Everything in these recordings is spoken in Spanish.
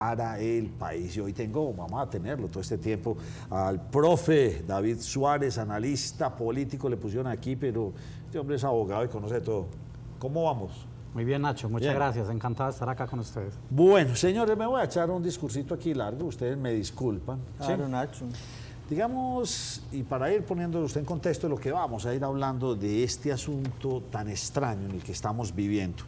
para el país. Y hoy vamos a tenerlo todo este tiempo, al profe David Suárez, analista político, le pusieron aquí, pero este hombre es abogado y conoce todo. ¿Cómo vamos? Muy bien, Nacho, muchas Bien. gracias, encantado de estar acá con ustedes. Bueno, señores, me voy a echar un discursito aquí largo, ustedes me disculpan. Claro, ¿sí? Nacho. Digamos, y para ir poniéndolo usted en contexto de lo que vamos a ir hablando de este asunto tan extraño en el que estamos viviendo.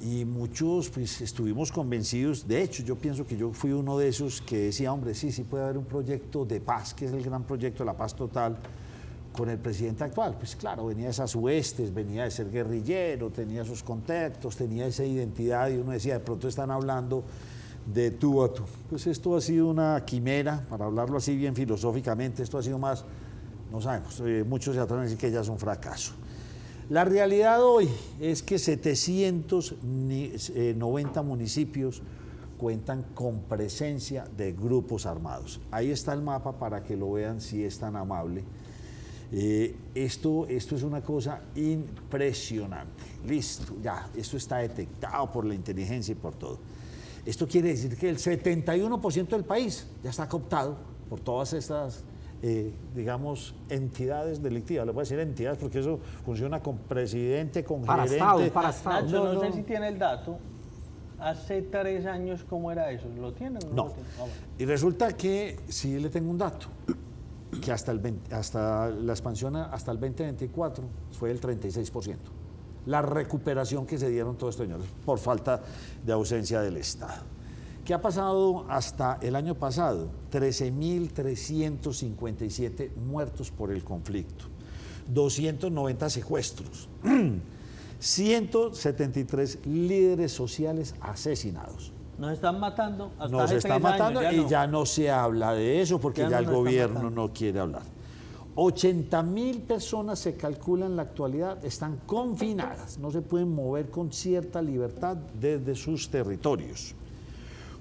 Y muchos pues estuvimos convencidos, de hecho yo pienso que yo fui uno de esos que decía, hombre, sí puede haber un proyecto de paz, que es el gran proyecto de la paz total, con el presidente actual. Pues claro, venía de esas huestes, venía de ser guerrillero, tenía esos contactos, tenía esa identidad y uno decía, de pronto están hablando de tú a tú. Pues esto ha sido una quimera, para hablarlo así bien filosóficamente, esto ha sido más, no sabemos, muchos se atreven a decir que ya es un fracaso. La realidad hoy es que 790 municipios cuentan con presencia de grupos armados. Ahí está el mapa para que lo vean si es tan amable. Esto es una cosa impresionante. Listo, ya, esto está detectado por la inteligencia y por todo. Esto quiere decir que el 71% del país ya está cooptado por todas estas digamos, entidades delictivas. Le voy a decir entidades porque eso funciona con presidente, con gerente. Para Estado. Nacho, no sé si tiene el dato. Hace 3 años, ¿cómo era eso? ¿Lo tienen o no? No. Lo tienen? Bueno. Y resulta que sí le tengo un dato, que hasta la expansión hasta el 2024 fue el 36%. La recuperación que se dieron todos estos señores por falta de ausencia del Estado. ¿Qué ha pasado hasta el año pasado? 13.357 muertos por el conflicto, 290 secuestros, 173 líderes sociales asesinados. Nos están matando. Hasta Nos hace están 3 años, matando y ya no se habla de eso porque Ya ya no el nos están gobierno matando. no quiere hablar. 80.000 personas se calcula en la actualidad están confinadas, no se pueden mover con cierta libertad desde sus territorios.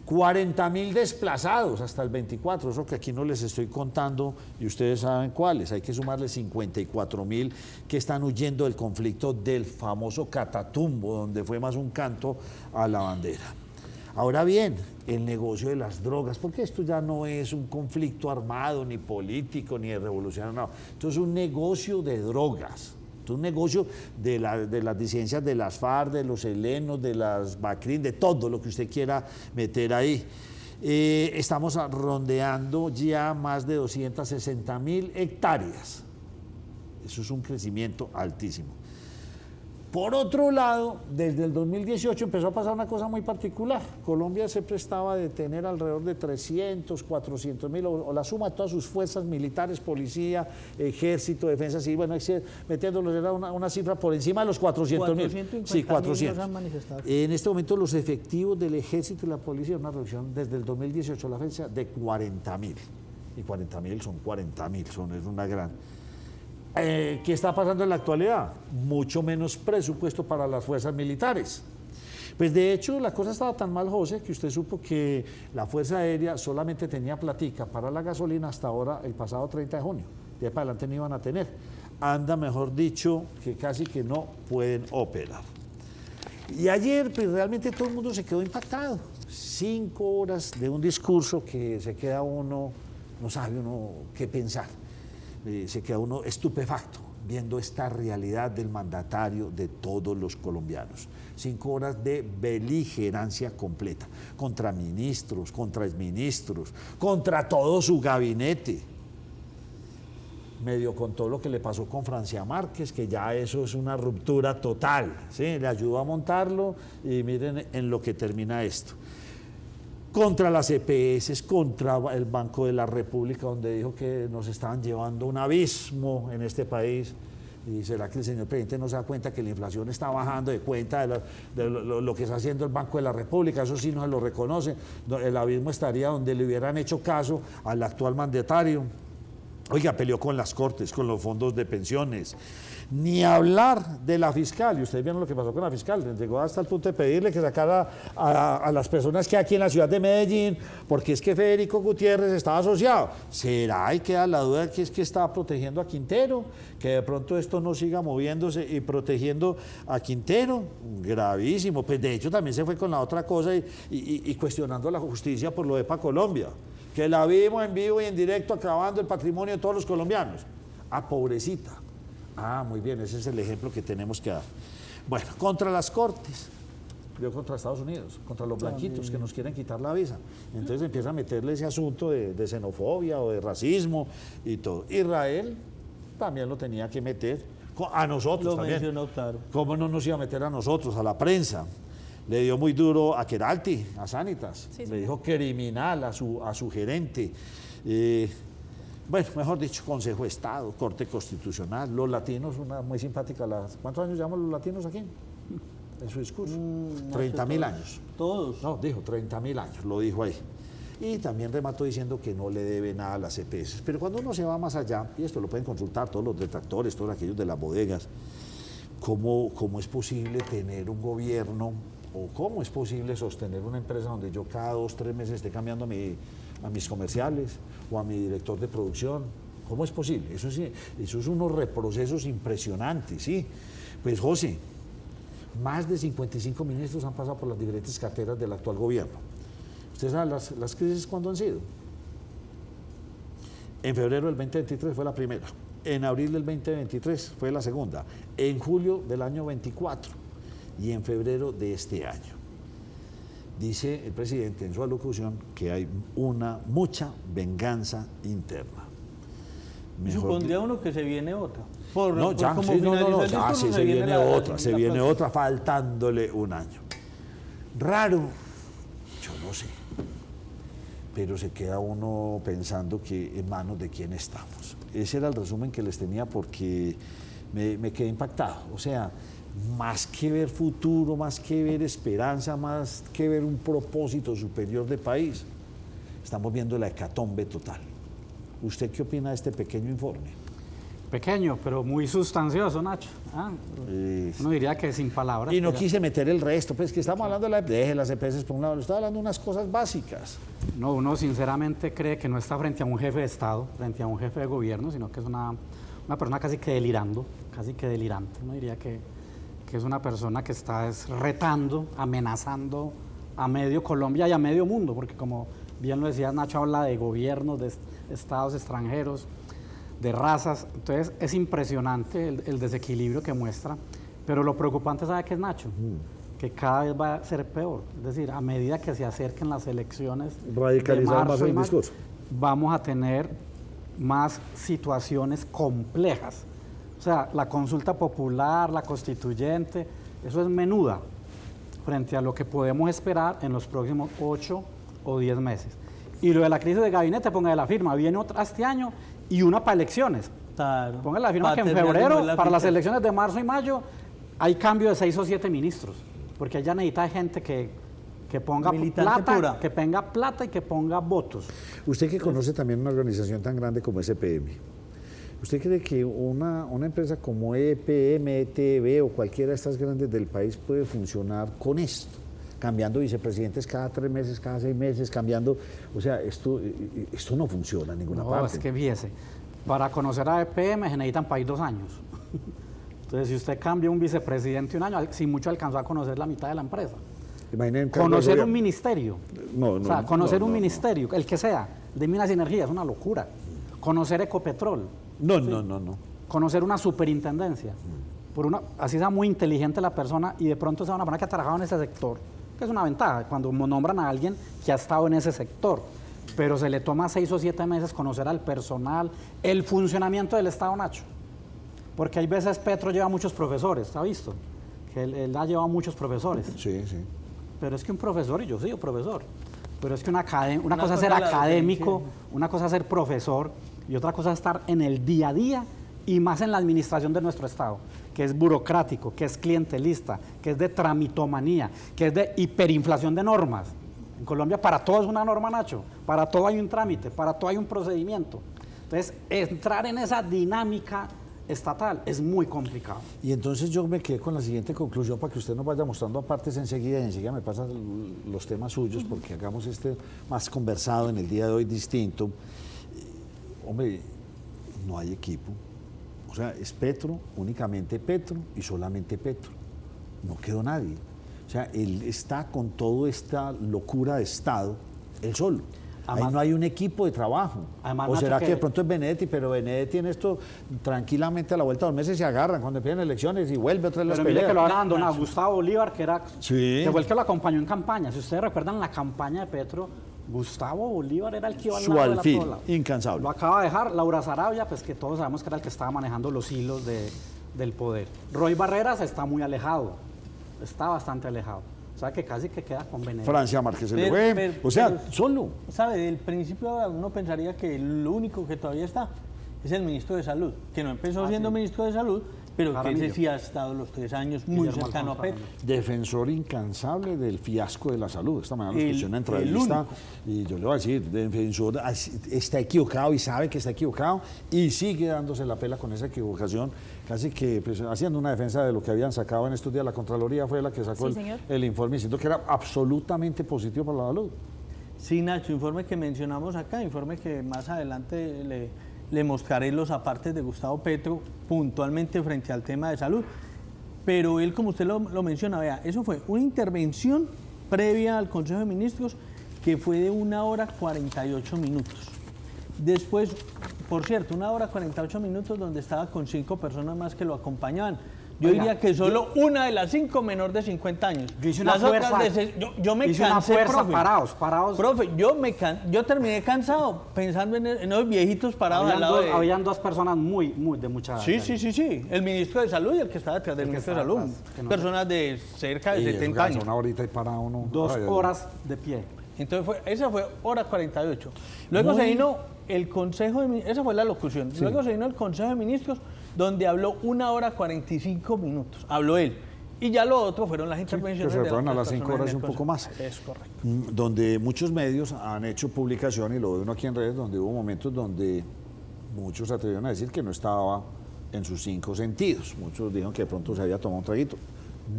40.000 desplazados hasta el 24, eso que aquí no les estoy contando y ustedes saben cuáles, hay que sumarle 54.000 que están huyendo del conflicto del famoso Catatumbo, donde fue más un canto a la bandera. Ahora bien, el negocio de las drogas, porque esto ya no es un conflicto armado, ni político, ni de revolución, no, esto es un negocio de drogas. Es un negocio de las disidencias de las FARC, de los helenos, de las BACRIM, de todo lo que usted quiera meter ahí. Estamos rondeando ya más de 260.000 hectáreas. Eso es un crecimiento altísimo. Por otro lado, desde el 2018 empezó a pasar una cosa muy particular. Colombia se prestaba de tener alrededor de 300, 400.000, o la suma de todas sus fuerzas militares, policía, ejército, defensa civil, bueno, metiéndolos era una cifra por encima de los 400.000. Sí, 400. Nos han manifestado. En este momento los efectivos del ejército y la policía, una reducción desde el 2018 a la fecha de 40.000. Y 40.000 son 40.000, es una gran... ¿Qué está pasando en la actualidad? Mucho menos presupuesto para las fuerzas militares. Pues de hecho la cosa estaba tan mal, José, que usted supo que la Fuerza Aérea solamente tenía platica para la gasolina hasta ahora, el pasado 30 de junio. De ahí para adelante no iban a tener. Anda, mejor dicho, que casi que no pueden operar. Y ayer pues, realmente todo el mundo se quedó impactado. 5 horas de un discurso que se queda uno, no sabe uno qué pensar. Se queda uno estupefacto viendo esta realidad del mandatario de todos los colombianos. 5 horas de beligerancia completa contra ministros, contra exministros, contra todo su gabinete. Medio con todo lo que le pasó con Francia Márquez, que ya eso es una ruptura total, ¿sí? Le ayudó a montarlo y miren en lo que termina esto. Contra las EPS, contra el Banco de la República, donde dijo que nos estaban llevando a un abismo en este país. ¿Y será que el señor presidente no se da cuenta que la inflación está bajando de cuenta de lo que está haciendo el Banco de la República? Eso sí no se lo reconoce. El abismo estaría donde le hubieran hecho caso al actual mandatario. Oiga, peleó con las Cortes, con los fondos de pensiones. Ni hablar de la fiscal, y ustedes vieron lo que pasó con la fiscal, llegó hasta el punto de pedirle que sacara a las personas que hay aquí en la ciudad de Medellín, porque es que Federico Gutiérrez estaba asociado. ¿Será? Y queda la duda que es que estaba protegiendo a Quintero, que de pronto esto no siga moviéndose y protegiendo a Quintero. Gravísimo. Pues de hecho también se fue con la otra cosa y cuestionando la justicia por lo de EPA Colombia, que la vimos en vivo y en directo acabando el patrimonio de todos los colombianos. Ah, pobrecita. Ah, muy bien, ese es el ejemplo que tenemos que dar. Bueno, contra las Cortes, yo contra Estados Unidos, contra los blanquitos que nos quieren quitar la visa. Entonces empieza a meterle ese asunto de xenofobia o de racismo y todo. Israel también lo tenía que meter, a nosotros Lo también. mencionó, claro. ¿Cómo no nos iba a meter a nosotros, a la prensa? Le dio muy duro a Queralti, a Sanitas, Sí, le señor. dijo criminal a su gerente. Bueno, mejor dicho, Consejo de Estado, Corte Constitucional, los latinos, una muy simpática. ¿Cuántos años llevamos los latinos aquí? En su discurso. 30.000 años. Todos. No, dijo 30.000 años, lo dijo ahí. Y también remató diciendo que no le debe nada a las EPS. Pero cuando uno se va más allá, y esto lo pueden consultar todos los detractores, todos aquellos de las bodegas, ¿cómo es posible tener un gobierno o cómo es posible sostener una empresa donde yo cada 2 o 3 meses esté cambiando a mis comerciales o a mi director de producción? ¿Cómo es posible? Eso es unos reprocesos impresionantes, ¿sí? Pues José, más de 55 ministros han pasado por las diferentes carteras del actual gobierno. ¿Ustedes saben las crisis cuándo han sido? En febrero del 2023 fue la primera, en abril del 2023 fue la segunda, en julio del año 24 y en febrero de este año. Dice el presidente en su alocución que hay mucha venganza interna. Supondría uno que se viene otra. No, ya, como sí, no, finalizó el ya, discurso, sí, se viene la otra, se viene próxima. otra, faltándole un año. Raro, yo no sé, pero se queda uno pensando que en manos de quién estamos. Ese era el resumen que les tenía porque me quedé impactado. O sea, más que ver futuro, más que ver esperanza, más que ver un propósito superior de país, estamos viendo la hecatombe total. ¿Usted qué opina de este pequeño informe? Pequeño, pero muy sustancioso, Nacho. Uno diría que sin palabras. Y no pero- quise meter el resto, pues que estamos hablando de las EPS por un lado, le estaba hablando de unas cosas básicas. No, uno sinceramente cree que no está frente a un jefe de Estado, frente a un jefe de gobierno, sino que es una persona casi que delirando, casi que delirante. Uno diría que es una persona que está retando, amenazando a medio Colombia y a medio mundo, porque como bien lo decía Nacho, habla de gobiernos, de estados extranjeros, de razas. Entonces es impresionante el desequilibrio que muestra, pero lo preocupante, ¿sabe qué es, Nacho? Que cada vez va a ser peor. Es decir, a medida que se acerquen las elecciones Radicalizar de más el y mayo, discurso. vamos a tener más situaciones complejas. O sea, la consulta popular, la constituyente, eso es menuda frente a lo que podemos esperar en los próximos 8 o 10 meses. Y lo de la crisis de gabinete, póngale la firma, viene otra este año y una para elecciones. Claro. Póngale la firma Pa' que en terminar de febrero, mover la para las ficha. elecciones de marzo y mayo, hay cambio de 6 o 7 ministros, porque ella necesita gente que ponga Militante plata, pura. que ponga plata y que ponga votos. Usted que conoce también una organización tan grande como SPM, ¿usted cree que una empresa como EPM, ETB o cualquiera de estas grandes del país puede funcionar con esto? Cambiando vicepresidentes cada 3 meses, cada 6 meses, cambiando. O sea, esto no funciona en ninguna No, parte. es que fíjese, para conocer a EPM se necesitan para ir 2 años. Entonces, si usted cambia un vicepresidente un año, si mucho alcanzó a conocer la mitad de la empresa. Imaginen cargo de Conocer un gobierno. ministerio. No, O sea, conocer no, un no. ministerio, el que sea, de Minas y Energía, es una locura. Conocer Ecopetrol, No. conocer una superintendencia. Así sea muy inteligente la persona y de pronto sea una persona que ha trabajado en ese sector, que es una ventaja cuando nombran a alguien que ha estado en ese sector. Pero se le toma 6 o 7 meses conocer al personal, el funcionamiento del Estado, Nacho. Porque hay veces Petro lleva muchos profesores, ¿ha visto? Que él ha llevado muchos profesores. Sí. Pero es que un profesor, y yo soy profesor, pero es que una cosa es cosa ser es la académico, docencia. una cosa es ser profesor y otra cosa es estar en el día a día y más en la administración de nuestro Estado, que es burocrático, que es clientelista, que es de tramitomanía, que es de hiperinflación de normas. En Colombia para todo es una norma, Nacho, para todo hay un trámite, para todo hay un procedimiento. Entonces, entrar en esa dinámica estatal es muy complicado. Y entonces yo me quedé con la siguiente conclusión para que usted nos vaya mostrando apartes enseguida y enseguida me pasan los temas suyos porque hagamos este más conversado en el día de hoy distinto. Hombre, no hay equipo. O sea, es Petro, únicamente Petro y solamente Petro. No quedó nadie. O sea, él está con toda esta locura de Estado, él solo. Además, ahí no hay un equipo de trabajo. Además, ¿O será Nacho, que de pronto es Benedetti? Pero Benedetti tiene esto tranquilamente a la vuelta de 2 meses se agarran cuando empiezan elecciones y vuelve otra vez las pero mire peleas. que lo habrán abandonado. Gustavo Bolívar, que fue el que lo acompañó en campaña. Si ustedes recuerdan la campaña de Petro, Gustavo Bolívar era el que iba al Su lado de alfil, la prola. incansable. Lo acaba de dejar Laura Sarabia, pues que todos sabemos que era el que estaba manejando los hilos del poder. Roy Barreras está muy alejado, está bastante alejado. O sea que casi que queda con Benedetti. Francia Márquez se le fue. O sea, solo. ¿Sabe? Del principio ahora uno pensaría que lo único que todavía está es el ministro de Salud, que no empezó siendo ministro de Salud, pero que ese sí ha estado los 3 años muy Guillermo cercano a Alfonso Petro. Defensor incansable del fiasco de la salud. Esta mañana lo escuché en una El entrevista único. y yo le voy a decir, defensor está equivocado y sabe que está equivocado y sigue dándose la pela con esa equivocación. Casi que pues, haciendo una defensa de lo que habían sacado en estos días. La Contraloría fue la que sacó el informe diciendo que era absolutamente positivo para la salud. Sí, Nacho, informe que mencionamos acá, informe que más adelante le mostraré los apartes de Gustavo Petro puntualmente frente al tema de salud. Pero él, como usted lo menciona, vea, eso fue una intervención previa al Consejo de Ministros que fue de 1 hora 48 minutos. Después, por cierto, 1 hora 48 minutos donde estaba con 5 personas más que lo acompañaban. Yo diría que solo una de las 5 menor de 50 años. Yo hice una Las otras fuerza. yo me hice cansé, una fuerza, profe. parados. Profe, yo terminé cansado pensando en los viejitos parados al lado de... Habían 2 personas muy de mucha edad. Sí. El ministro de Salud y el que estaba detrás del ministro de Salud. Personas de cerca de 70 años. Una horita y para uno. 2 horas de pie. Entonces esa fue hora 48. Luego se vino el Consejo de Ministros, esa fue la locución. Luego se vino el Consejo de Ministros donde habló 1 hora 45 minutos. Habló él. Y ya lo otro fueron las intervenciones. Que se fueron a las las 5 personas horas y en un el poco más. Es correcto. Donde muchos medios han hecho publicación, y lo ve uno aquí en redes, donde hubo momentos donde muchos se atrevieron a decir que no estaba en sus 5 sentidos. Muchos dijeron que de pronto se había tomado un traguito.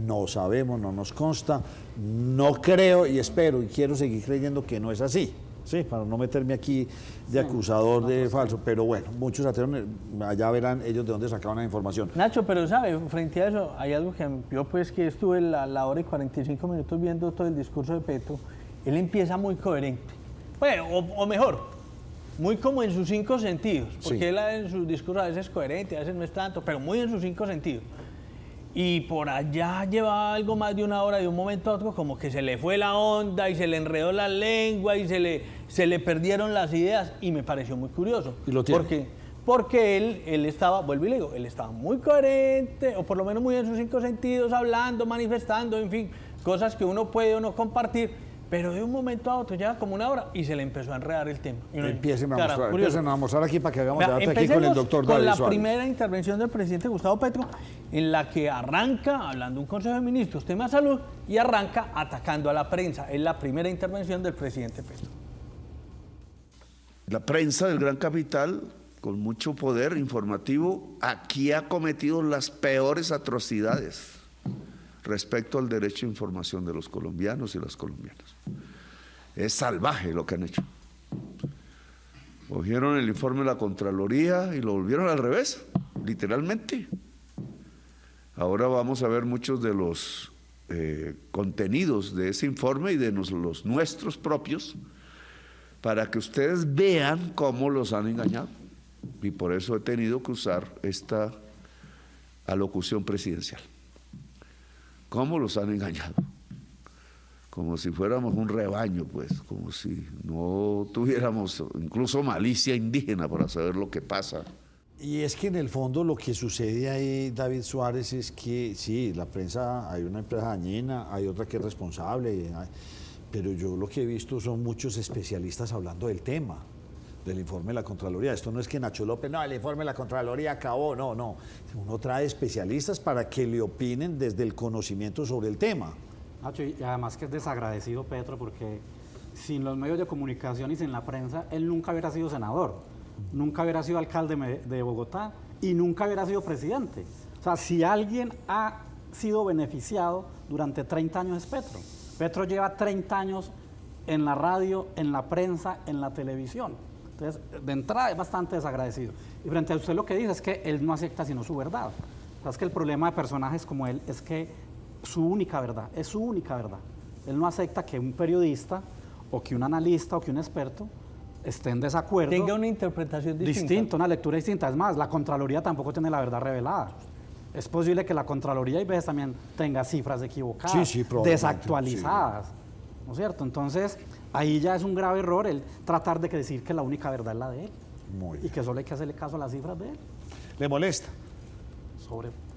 No sabemos, no nos consta, no creo y espero y quiero seguir creyendo que no es así. Sí, para no meterme aquí de acusador de falso, pero bueno, muchos atrevieron, allá verán ellos de dónde sacaban la información. Nacho, pero sabe, frente a eso, hay algo que yo pues que estuve la hora y 45 minutos viendo todo el discurso de Petro, él empieza muy coherente. Bueno, o mejor, muy como en sus 5 sentidos, porque él en sus discursos a veces es coherente, a veces no es tanto, pero muy en sus 5 sentidos. Y por allá llevaba algo más de 1 hora, de un momento a otro, como que se le fue la onda y se le enredó la lengua y se le perdieron las ideas, y me pareció muy curioso. ¿Y lo tiene? Porque él estaba, vuelvo y le digo, él estaba muy coherente, o por lo menos muy en sus 5 sentidos, hablando, manifestando, en fin, cosas que uno puede o no compartir, pero de un momento a otro, ya como 1 hora, y se le empezó a enredar el tema. Empiecen a mostrar aquí para que hagamos debate aquí con el doctor David David la Suárez. primera intervención del presidente Gustavo Petro, en la que arranca hablando un Consejo de Ministros, tema de salud, y arranca atacando a la prensa. Es la primera intervención del presidente Petro. La prensa del gran capital, con mucho poder informativo, aquí ha cometido las peores atrocidades respecto al derecho a información de los colombianos y las colombianas. Es salvaje lo que han hecho. Cogieron el informe de la Contraloría y lo volvieron al revés, literalmente. Ahora vamos a ver muchos de los contenidos de ese informe y de los nuestros propios, para que ustedes vean cómo los han engañado. Y por eso he tenido que usar esta alocución presidencial. ¿Cómo los han engañado? Como si fuéramos un rebaño, pues, como si no tuviéramos incluso malicia indígena para saber lo que pasa. Y es que en el fondo lo que sucede ahí, David Suárez, es que sí, la prensa, hay una empresa dañina, hay otra que es responsable, pero yo lo que he visto son muchos especialistas hablando del tema, del informe de la Contraloría. Esto no es que Nacho López, no, el informe de la Contraloría acabó, no. Uno trae especialistas para que le opinen desde el conocimiento sobre el tema. Nacho, y además que es desagradecido Petro, porque sin los medios de comunicación y sin la prensa, él nunca hubiera sido senador, nunca hubiera sido alcalde de Bogotá y nunca hubiera sido presidente. O sea, si alguien ha sido beneficiado durante 30 años es Petro. Petro lleva 30 años en la radio, en la prensa, en la televisión. Entonces, de entrada es bastante desagradecido. Y frente a usted lo que dice es que él no acepta sino su verdad. O sea, es que el problema de personajes como él es que su única verdad, es su única verdad. Él no acepta que un periodista o que un analista o que un experto esté en desacuerdo. Tenga una interpretación distinta. Una lectura distinta. Es más, la Contraloría tampoco tiene la verdad revelada. Es posible que la Contraloría a veces también tenga cifras equivocadas, desactualizadas, ¿no es cierto? Entonces, ahí ya es un grave error el tratar de decir que la única verdad es la de él. Muy Y bien. que solo hay que hacerle caso a las cifras de él. ¿Le molesta?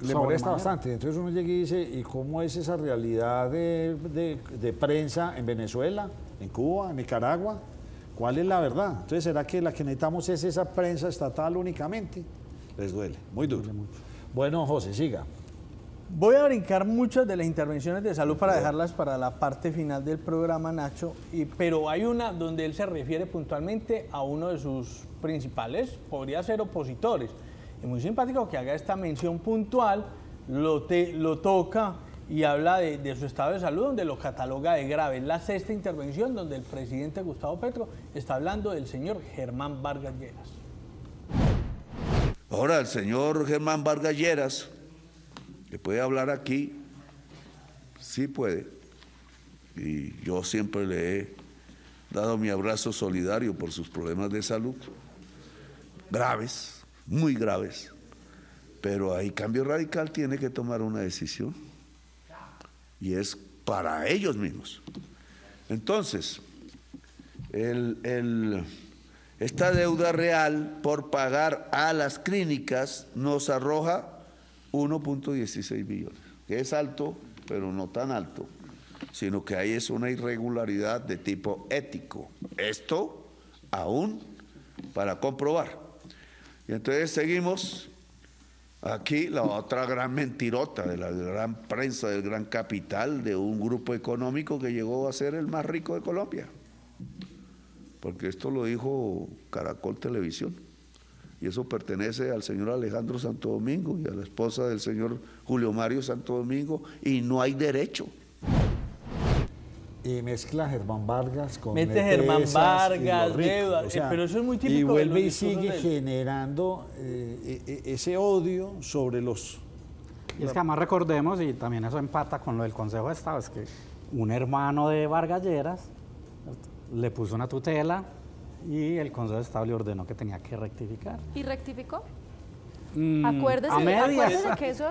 Le molesta sobremanera. bastante. Entonces uno llega y dice, ¿y cómo es esa realidad de prensa en Venezuela, en Cuba, en Nicaragua? ¿Cuál es la verdad? Entonces, ¿será que la que necesitamos es esa prensa estatal únicamente? Les duele, muy duro. Bueno, José, siga. Voy a brincar muchas de las intervenciones de salud para dejarlas para la parte final del programa, Nacho, pero hay una donde él se refiere puntualmente a uno de sus principales, podría ser opositores. Es muy simpático que haga esta mención puntual, lo toca y habla de su estado de salud, donde lo cataloga de grave. Es la sexta intervención donde el presidente Gustavo Petro está hablando del señor Germán Vargas Lleras. Ahora, el señor Germán Vargas Lleras, que puede hablar aquí, sí puede. Y yo siempre le he dado mi abrazo solidario por sus problemas de salud, graves, muy graves. Pero ahí Cambio Radical tiene que tomar una decisión. Y es para ellos mismos. Entonces, esta deuda real por pagar a las clínicas nos arroja 1.16 billones, que es alto, pero no tan alto, sino que ahí es una irregularidad de tipo ético. Esto aún para comprobar. Y entonces seguimos aquí la otra gran mentirota de la gran prensa, del gran capital, de un grupo económico que llegó a ser el más rico de Colombia. Porque esto lo dijo Caracol Televisión. Y eso pertenece al señor Alejandro Santo Domingo y a la esposa del señor Julio Mario Santo Domingo, y no hay derecho. Y mezcla Germán Vargas con Mete Germán EPS Vargas, y los ricos, deuda, pero eso es muy típico y de vuelve los y discursos sigue de él. generando ese odio sobre los... Y es que además recordemos, y también eso empata con lo del Consejo de Estado, es que un hermano de Vargas Lleras le puso una tutela y el Consejo de Estado le ordenó que tenía que rectificar. ¿Y rectificó? A Acuérdese medias. que eso...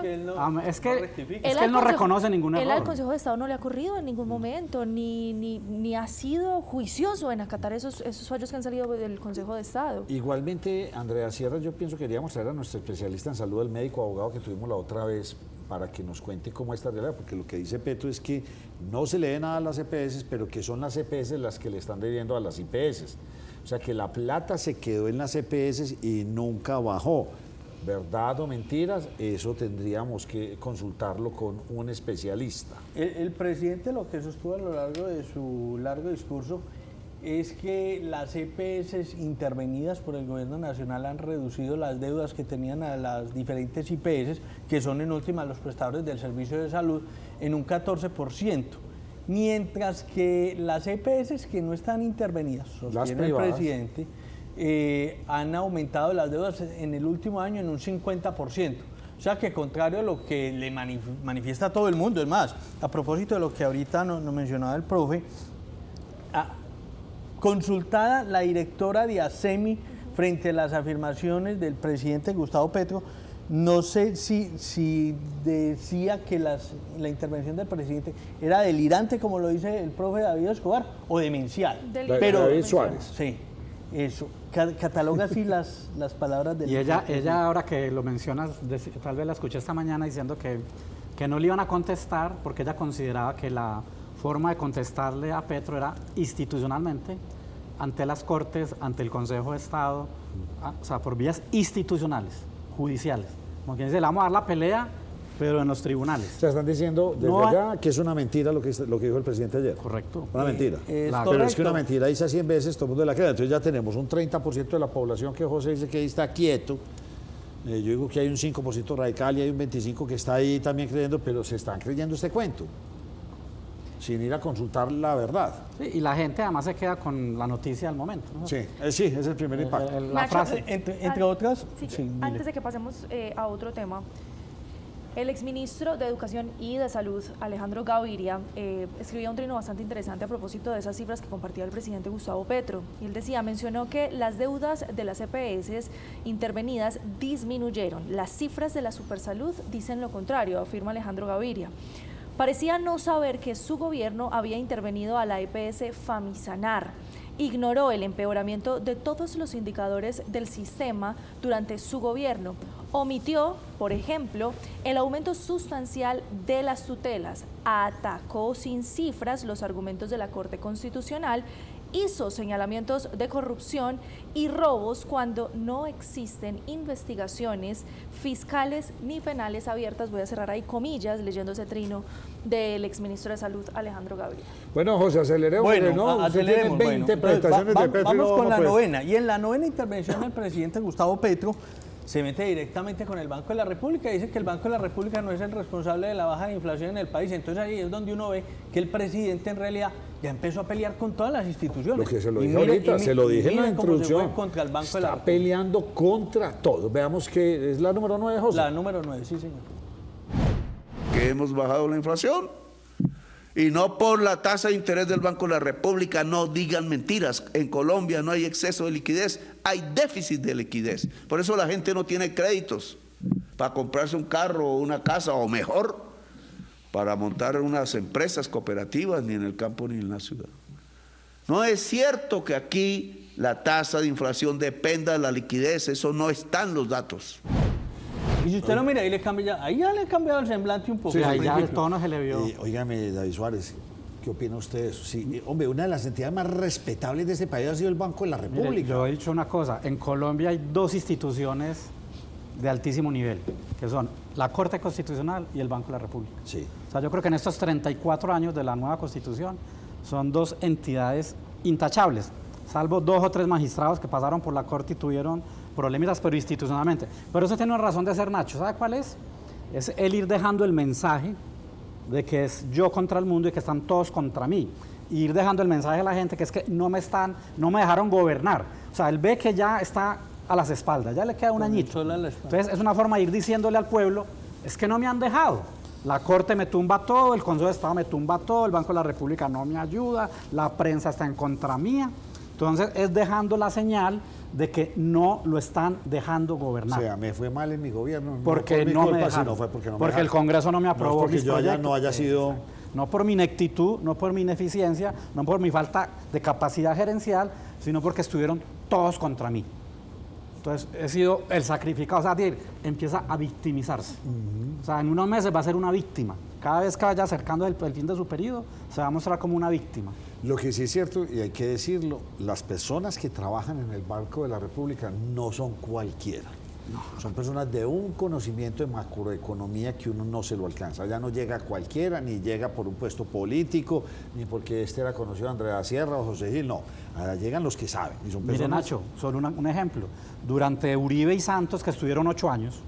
Es que rectifica. él no reconoce ningún Él al error. Consejo de Estado no le ha ocurrido en ningún momento, ni ha sido juicioso en acatar esos fallos que han salido del Consejo de Estado. Igualmente, Andrea Sierra, yo pienso que queríamos traer a nuestro especialista en salud, el médico abogado que tuvimos la otra vez, para que nos cuente cómo está la realidad, porque lo que dice Petro es que no se le dé nada a las EPS, pero que son las EPS las que le están debiendo a las IPS. O sea, que la plata se quedó en las EPS y nunca bajó. ¿Verdad o mentiras? Eso tendríamos que consultarlo con un especialista. El presidente lo que sostuvo a lo largo de su largo discurso es que las EPS intervenidas por el gobierno nacional han reducido las deudas que tenían a las diferentes IPS, que son en última los prestadores del servicio de salud, en un 14%. Mientras que las EPS que no están intervenidas, sostiene el presidente, han aumentado las deudas en el último año en un 50%. O sea que contrario a lo que le manifiesta todo el mundo, es más, a propósito de lo que ahorita nos mencionaba el profe, consultada la directora de ASEMI frente a las afirmaciones del presidente Gustavo Petro, no sé si decía que la intervención del presidente era delirante, como lo dice el profe David Escobar, o demencial. Pero David Suárez. Sí, eso. Cataloga así las palabras del Y ella ahora que lo mencionas, tal vez la escuché esta mañana diciendo que no le iban a contestar porque ella consideraba que la forma de contestarle a Petro era institucionalmente, ante las Cortes, ante el Consejo de Estado, o sea, por vías institucionales, judiciales. Como quien dice, le vamos a dar la pelea, pero en los tribunales. O sea, están diciendo desde No, allá que es una mentira lo que dijo el presidente ayer. Correcto. Una mentira. Es Pero es correcto. que una mentira dice 100 veces, todo el mundo la cree. Entonces ya tenemos un 30% de la población que José dice que ahí está quieto Yo digo que hay un 5% radical y hay un 25% que está ahí también creyendo, pero se están creyendo este cuento, sin ir a consultar la verdad. Sí, y la gente además se queda con la noticia del momento, ¿no? Sí, es el primer impacto. La Nacho, frase. Entre otras, Sí, sí, dile. antes de que pasemos a otro tema, el exministro de Educación y de Salud, Alejandro Gaviria, escribía un trino bastante interesante a propósito de esas cifras que compartía el presidente Gustavo Petro. Y él mencionó que las deudas de las EPS intervenidas disminuyeron. Las cifras de la Supersalud dicen lo contrario, afirma Alejandro Gaviria. Parecía no saber que su gobierno había intervenido a la EPS Famisanar. Ignoró el empeoramiento de todos los indicadores del sistema durante su gobierno. Omitió, por ejemplo, el aumento sustancial de las tutelas. Atacó sin cifras los argumentos de la Corte Constitucional. Hizo señalamientos de corrupción y robos cuando no existen investigaciones fiscales ni penales abiertas. Voy a cerrar ahí comillas leyendo ese trino del exministro de Salud, Alejandro Gaviria. Bueno, José, aceleremos. Bueno, ¿no? Usted tiene aceleremos. 20 Bueno, presentaciones entonces, de Petro. vamos con la pues. novena. Y en la novena intervención del presidente Gustavo Petro se mete directamente con el Banco de la República y dice que el Banco de la República no es el responsable de la baja de inflación en el país. Entonces ahí es donde uno ve que el presidente en realidad ya empezó a pelear con todas las instituciones. Lo que se lo Y dije mire- ahorita, y se lo dije en la mire cómo se fue introducción. contra el Banco de la Está República. peleando contra todo. Veamos que es la número 9, José. La número 9, sí señor. Que hemos bajado la inflación. Y no por la tasa de interés del Banco de la República, no digan mentiras. En Colombia no hay exceso de liquidez, hay déficit de liquidez. Por eso la gente no tiene créditos para comprarse un carro o una casa, o mejor, para montar unas empresas cooperativas, ni en el campo ni en la ciudad. No es cierto que aquí la tasa de inflación dependa de la liquidez, eso no están los datos. Y si usted lo mira, ahí le cambia, ahí ya le ha cambiado el semblante un poco. Sí, al ahí ya el principio. tono se le vio. Óigame, David Suárez, ¿qué opina usted de eso? Sí, hombre, una de las entidades más respetables de este país ha sido el Banco de la Mire, República. yo he dicho una cosa, en Colombia hay dos instituciones de altísimo nivel, que son la Corte Constitucional y el Banco de la República. Sí. O sea, yo creo que en estos 34 años de la nueva Constitución son dos entidades intachables, salvo 2 o 3 magistrados que pasaron por la Corte y tuvieron problemitas, pero institucionalmente. Pero eso tiene una razón de ser, Nacho. ¿Sabe cuál es? Es el ir dejando el mensaje de que es yo contra el mundo y que están todos contra mí. Y ir dejando el mensaje a la gente que es que no me dejaron gobernar. O sea, él ve que ya está a las espaldas, ya le queda un Con el añito. sol a la espalda. Entonces es una forma de ir diciéndole al pueblo, es que no me han dejado. La Corte me tumba todo, el Consejo de Estado me tumba todo, el Banco de la República no me ayuda, la prensa está en contra mía. Entonces es dejando la señal de que no lo están dejando O gobernar. sea, me fue mal en mi gobierno. Porque por mi no me culpa, dejaron. sino fue porque no me porque el dejaron. Congreso no me No aprobó es porque mis yo no proyectos. haya sido... No por mi ineptitud, no por mi ineficiencia, no por mi falta de capacidad gerencial, sino porque estuvieron todos contra mí. Entonces he sido el sacrificado, o sea, empieza a victimizarse. O sea, en unos meses va a ser una víctima. Cada vez que vaya acercando el fin de su periodo, se va a mostrar como una víctima. Lo que sí es cierto, y hay que decirlo, las personas que trabajan en el Banco de la República no son cualquiera. Son personas de un conocimiento de macroeconomía que uno no se lo alcanza. Ya no llega cualquiera, ni llega por un puesto político, ni porque este era conocido Andrea Sierra o José Gil, no. Allá llegan los que saben. Y son Mire, personas... Nacho, solo un ejemplo. Durante Uribe y Santos, que estuvieron 8 años,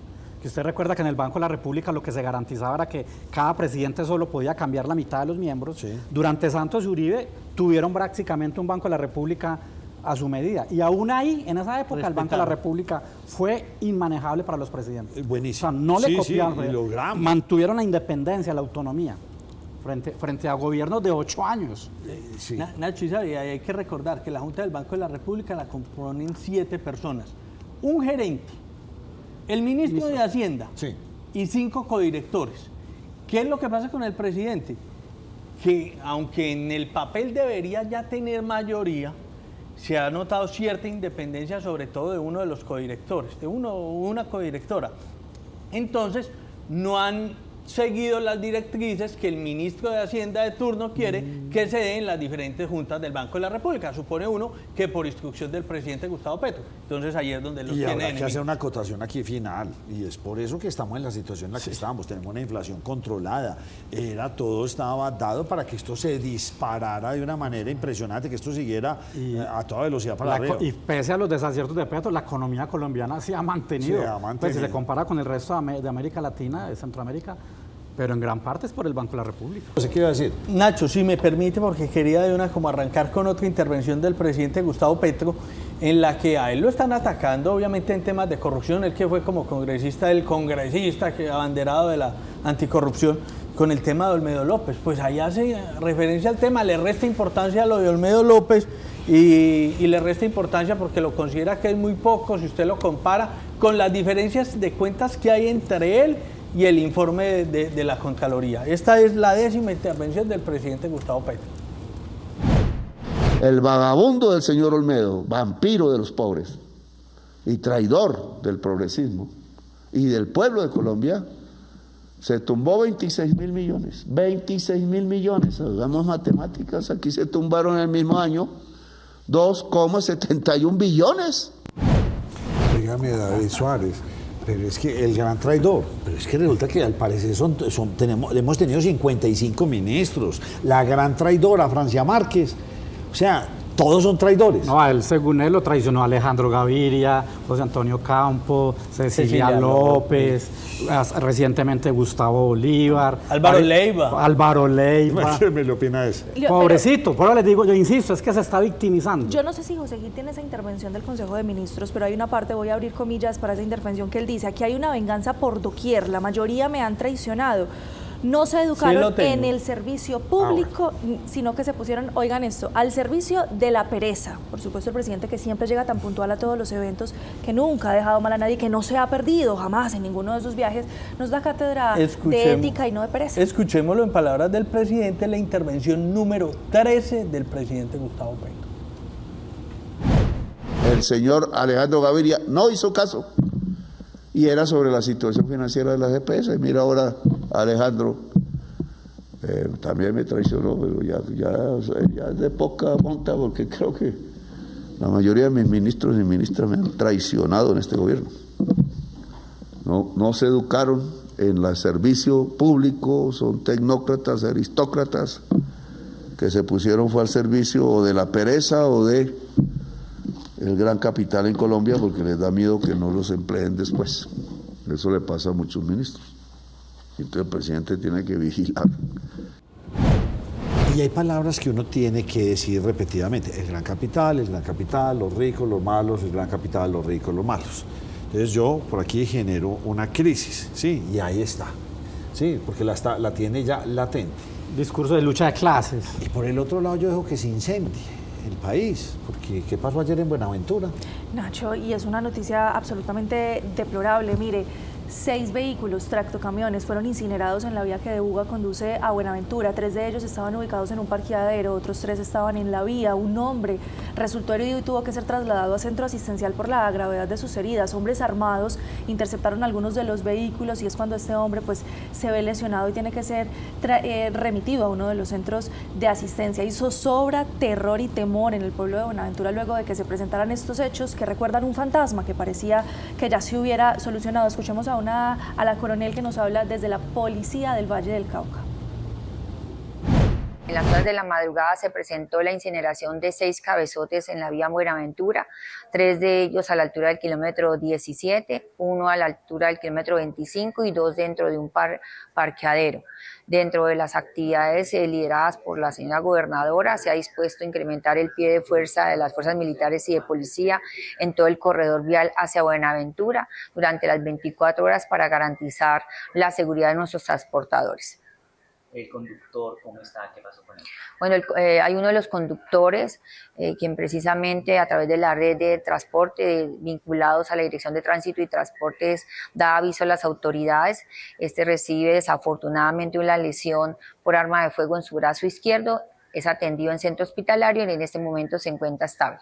que usted recuerda que en el Banco de la República lo que se garantizaba era que cada presidente solo podía cambiar la mitad de los miembros. Sí. Durante Santos y Uribe tuvieron prácticamente un Banco de la República a su medida. Y aún ahí, en esa época, el Banco de la República fue inmanejable para los presidentes. Buenísimo. O sea, no le Sí, copiaron. sí, y logramos. Mantuvieron la independencia, la autonomía, frente a gobiernos de 8 años. Sí. Nacho, y sabe, hay que recordar que la Junta del Banco de la República la componen 7 personas. Un gerente, el ministro de Hacienda Sí. y 5 codirectores. ¿Qué es lo que pasa con el presidente? Que aunque en el papel debería ya tener mayoría, se ha notado cierta independencia, sobre todo de uno de los codirectores, de uno o una codirectora. Entonces, no han seguido las directrices que el ministro de Hacienda de turno quiere que se den en las diferentes juntas del Banco de la República. Supone uno que por instrucción del presidente Gustavo Petro. Entonces ahí es donde los Y tiene habrá que enemigos. hacer una acotación aquí final, y es por eso que estamos en la situación en la que estamos. Tenemos una inflación controlada, todo estaba dado para que esto se disparara de una manera impresionante, que esto siguiera a toda velocidad para arriba. Y pese a los desaciertos de Petro, la economía colombiana se ha mantenido. Pues si se compara con el resto de América Latina, de Centroamérica, pero en gran parte es por el Banco de la República. No sé qué iba a decir. Nacho, si me permite, porque quería de una como arrancar con otra intervención del presidente Gustavo Petro, en la que a él lo están atacando, obviamente en temas de corrupción, él que fue como congresista, el congresista que abanderado de la anticorrupción, con el tema de Olmedo López. Pues ahí hace referencia al tema, le resta importancia a lo de Olmedo López y le resta importancia porque lo considera que es muy poco si usted lo compara con las diferencias de cuentas que hay entre él y el informe de la Contraloría. Esta es la 10ª intervención del presidente Gustavo Petro. El vagabundo del señor Olmedo, vampiro de los pobres y traidor del progresismo y del pueblo de Colombia, se tumbó 26.000 millones. 26.000 millones, hagamos matemáticas, aquí se tumbaron en el mismo año 2,71 billones. Dígame, David Suárez, pero es que el gran traidor, pero es que resulta que al parecer hemos tenido 55 ministros, la gran traidora, Francia Márquez, o sea, todos son traidores. No, a él, según él, lo traicionó Alejandro Gaviria, José Antonio Campo, Cecilia López, recientemente Gustavo Bolívar. Álvaro Leiva. Álvaro Leiva. ¿Qué me lo opina de eso? Pobrecito, por eso les digo, yo insisto, es que se está victimizando. Yo no sé si José Gil tiene esa intervención del Consejo de Ministros, pero hay una parte, voy a abrir comillas para esa intervención, que él dice: aquí hay una venganza por doquier, la mayoría me han traicionado. No se educaron en el servicio público, sino que se pusieron, oigan esto, al servicio de la pereza. Por supuesto, el presidente, que siempre llega tan puntual a todos los eventos, que nunca ha dejado mal a nadie, que no se ha perdido jamás en ninguno de sus viajes, nos da cátedra de ética y no de pereza. Escuchémoslo en palabras del presidente, la intervención número 13 del presidente Gustavo Petro. El señor Alejandro Gaviria no hizo caso, y era sobre la situación financiera de la GPS. Y mira ahora, Alejandro también me traicionó, pero ya es de poca monta, porque creo que la mayoría de mis ministros y ministras me han traicionado en este gobierno. No se educaron en el servicio público, son tecnócratas, aristócratas, que se pusieron fue al servicio o de la pereza o de el gran capital en Colombia, porque les da miedo que no los empleen después. Eso le pasa a muchos ministros. Entonces el presidente tiene que vigilar. Y hay palabras que uno tiene que decir repetidamente: el gran capital, los ricos, los malos, el gran capital, los ricos, los malos. Entonces yo por aquí genero una crisis, ¿sí? Y ahí está, ¿sí? Porque la tiene ya latente. Discurso de lucha de clases. Y por el otro lado yo dejo que se incendie el país, porque ¿qué pasó ayer en Buenaventura? Nacho, y es una noticia absolutamente deplorable. Mire, 6 vehículos, tractocamiones, fueron incinerados en la vía que de Buga conduce a Buenaventura. 3 de ellos estaban ubicados en un parqueadero, otros 3 estaban en la vía. Un hombre resultó herido y tuvo que ser trasladado a centro asistencial por la gravedad de sus heridas. Hombres armados interceptaron algunos de los vehículos, y es cuando este hombre pues se ve lesionado y tiene que ser remitido a uno de los centros de asistencia. Y zozobra, terror y temor en el pueblo de Buenaventura luego de que se presentaran estos hechos que recuerdan un fantasma que parecía que ya se hubiera solucionado. Escuchemos a la coronel que nos habla desde la policía del Valle del Cauca. En las horas de la madrugada se presentó la incineración de 6 cabezotes en la vía Buenaventura, 3 de ellos a la altura del kilómetro 17, 1 a la altura del kilómetro 25 y 2 dentro de un parqueadero. Dentro de las actividades lideradas por la señora gobernadora, se ha dispuesto a incrementar el pie de fuerza de las fuerzas militares y de policía en todo el corredor vial hacia Buenaventura durante las 24 horas para garantizar la seguridad de nuestros transportadores. ¿El conductor cómo está? ¿Qué pasó con él? Bueno, hay uno de los conductores quien precisamente a través de la red de transporte vinculados a la Dirección de Tránsito y Transportes da aviso a las autoridades. Este recibe desafortunadamente una lesión por arma de fuego en su brazo izquierdo, es atendido en centro hospitalario y en este momento se encuentra estable.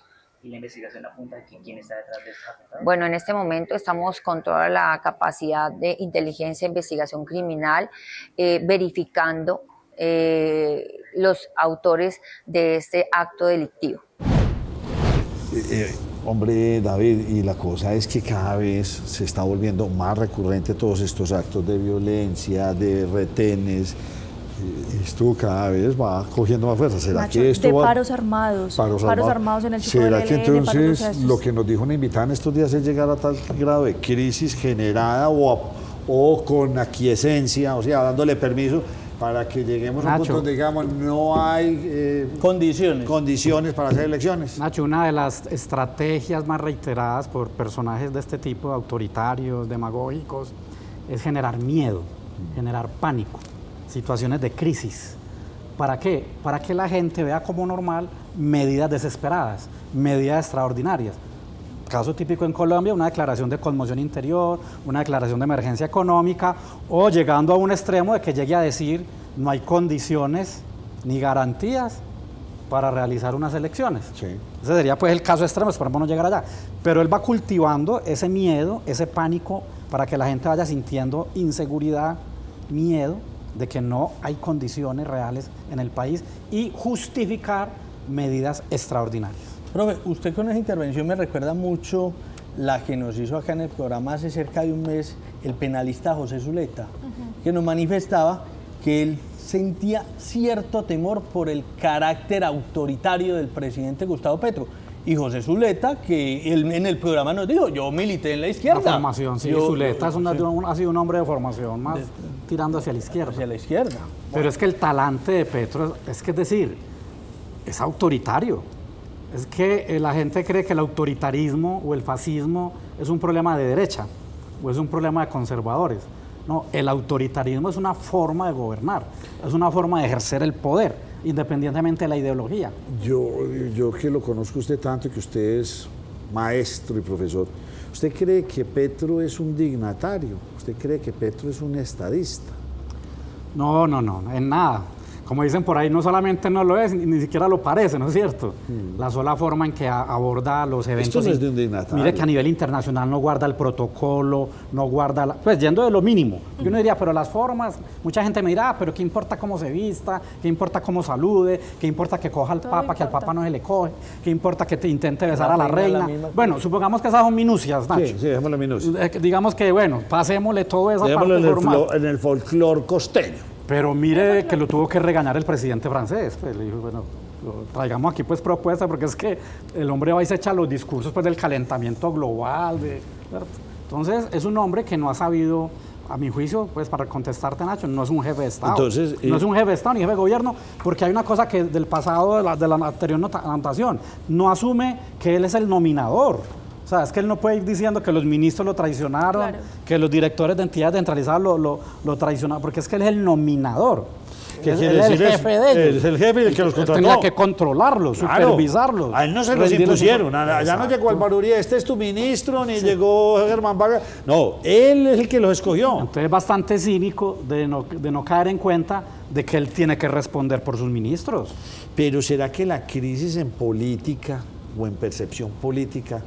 y la investigación apunta a que quién está detrás de estos atentados? Bueno, en este momento estamos con toda la capacidad de inteligencia e investigación criminal, verificando los autores de este acto delictivo. Hombre, David, y la cosa es que cada vez se está volviendo más recurrente todos estos actos de violencia, de retenes. Esto cada vez va cogiendo más fuerza. ¿Será Nacho, que esto de va? paros armados en el tipo ¿Será del que ELN, paros entonces procesos? lo que nos dijo una invitada en estos días es llegar a tal grado de crisis generada o con aquiescencia, o sea, dándole permiso para que lleguemos a un Nacho, punto donde digamos no hay condiciones para hacer elecciones? Nacho, una de las estrategias más reiteradas por personajes de este tipo, autoritarios, demagógicos, es generar miedo, generar pánico, situaciones de crisis. ¿Para qué? Para que la gente vea como normal medidas desesperadas, medidas extraordinarias. Caso típico en Colombia, una declaración de conmoción interior, una declaración de emergencia económica, o llegando a un extremo de que llegue a decir no hay condiciones ni garantías para realizar unas elecciones. Sí. Ese sería pues el caso extremo, esperemos no llegar allá. Pero él va cultivando ese miedo, ese pánico, para que la gente vaya sintiendo inseguridad, miedo de que no hay condiciones reales en el país y justificar medidas extraordinarias. Profe, usted con esa intervención me recuerda mucho la que nos hizo acá en el programa hace cerca de un mes el penalista José Zuleta, que nos manifestaba que él sentía cierto temor por el carácter autoritario del presidente Gustavo Petro. Y José Zuleta, que él en el programa nos dijo, yo milité en la izquierda. La formación, sí, Zuleta ha sido un hombre de formación más tirando hacia la izquierda. Hacia la izquierda. Pero es que el talante de Petro, es decir, es autoritario. Es que la gente cree que el autoritarismo o el fascismo es un problema de derecha o es un problema de conservadores. No, el autoritarismo es una forma de gobernar, es una forma de ejercer el poder, independientemente de la ideología. Yo que lo conozco usted tanto, que usted es maestro y profesor, ¿usted cree que Petro es un dignatario? ¿Usted cree que Petro es un estadista? No, en nada. Como dicen por ahí, no solamente no lo es, ni siquiera lo parece, ¿no es cierto? La sola forma en que aborda los eventos. Esto no es de un dignatario. Mire que a nivel internacional no guarda el protocolo, no guarda, pues yendo de lo mínimo. Yo no diría, pero las formas, mucha gente me dirá, pero ¿qué importa cómo se vista? ¿Qué importa cómo salude? ¿Qué importa que coja al Todo Papa, importa. que al Papa no se le coge? ¿Qué importa que te intente besar a la reina, la reina? misma Bueno, supongamos que esas son minucias, Nacho. Sí, dejémoslo minucias. Digamos que, bueno, pasémosle todo esa Dejémoslo parte formal. en el folclore costeño. Pero mire que lo tuvo que regañar el presidente francés. Pues, le dijo, bueno, traigamos aquí pues propuestas, porque es que el hombre va y se echa los discursos pues, del calentamiento global. ¿Cierto? Entonces, es un hombre que no ha sabido, a mi juicio, pues para contestarte, Nacho, no es un jefe de Estado. Entonces, no es un jefe de Estado ni jefe de gobierno, porque hay una cosa que del pasado, de la anterior anotación, no asume que él es el nominador. O sea, es que él no puede ir diciendo que los ministros lo traicionaron, Claro. que los directores de entidades descentralizadas lo traicionaron, porque es que él es el nominador. ¿Qué Él quiere es el decir eso? jefe de ellos. Él es el jefe y el que los Él contrató. tenía que controlarlos, Claro. supervisarlos. A él no se los rendirles impusieron. informes. Allá no Exacto. llegó Alvarurí, este es tu ministro, ni llegó Germán Vargas. No, él es el que los escogió. Entonces es bastante cínico de no caer en cuenta de que él tiene que responder por sus ministros. Pero ¿será que la crisis en política o en percepción política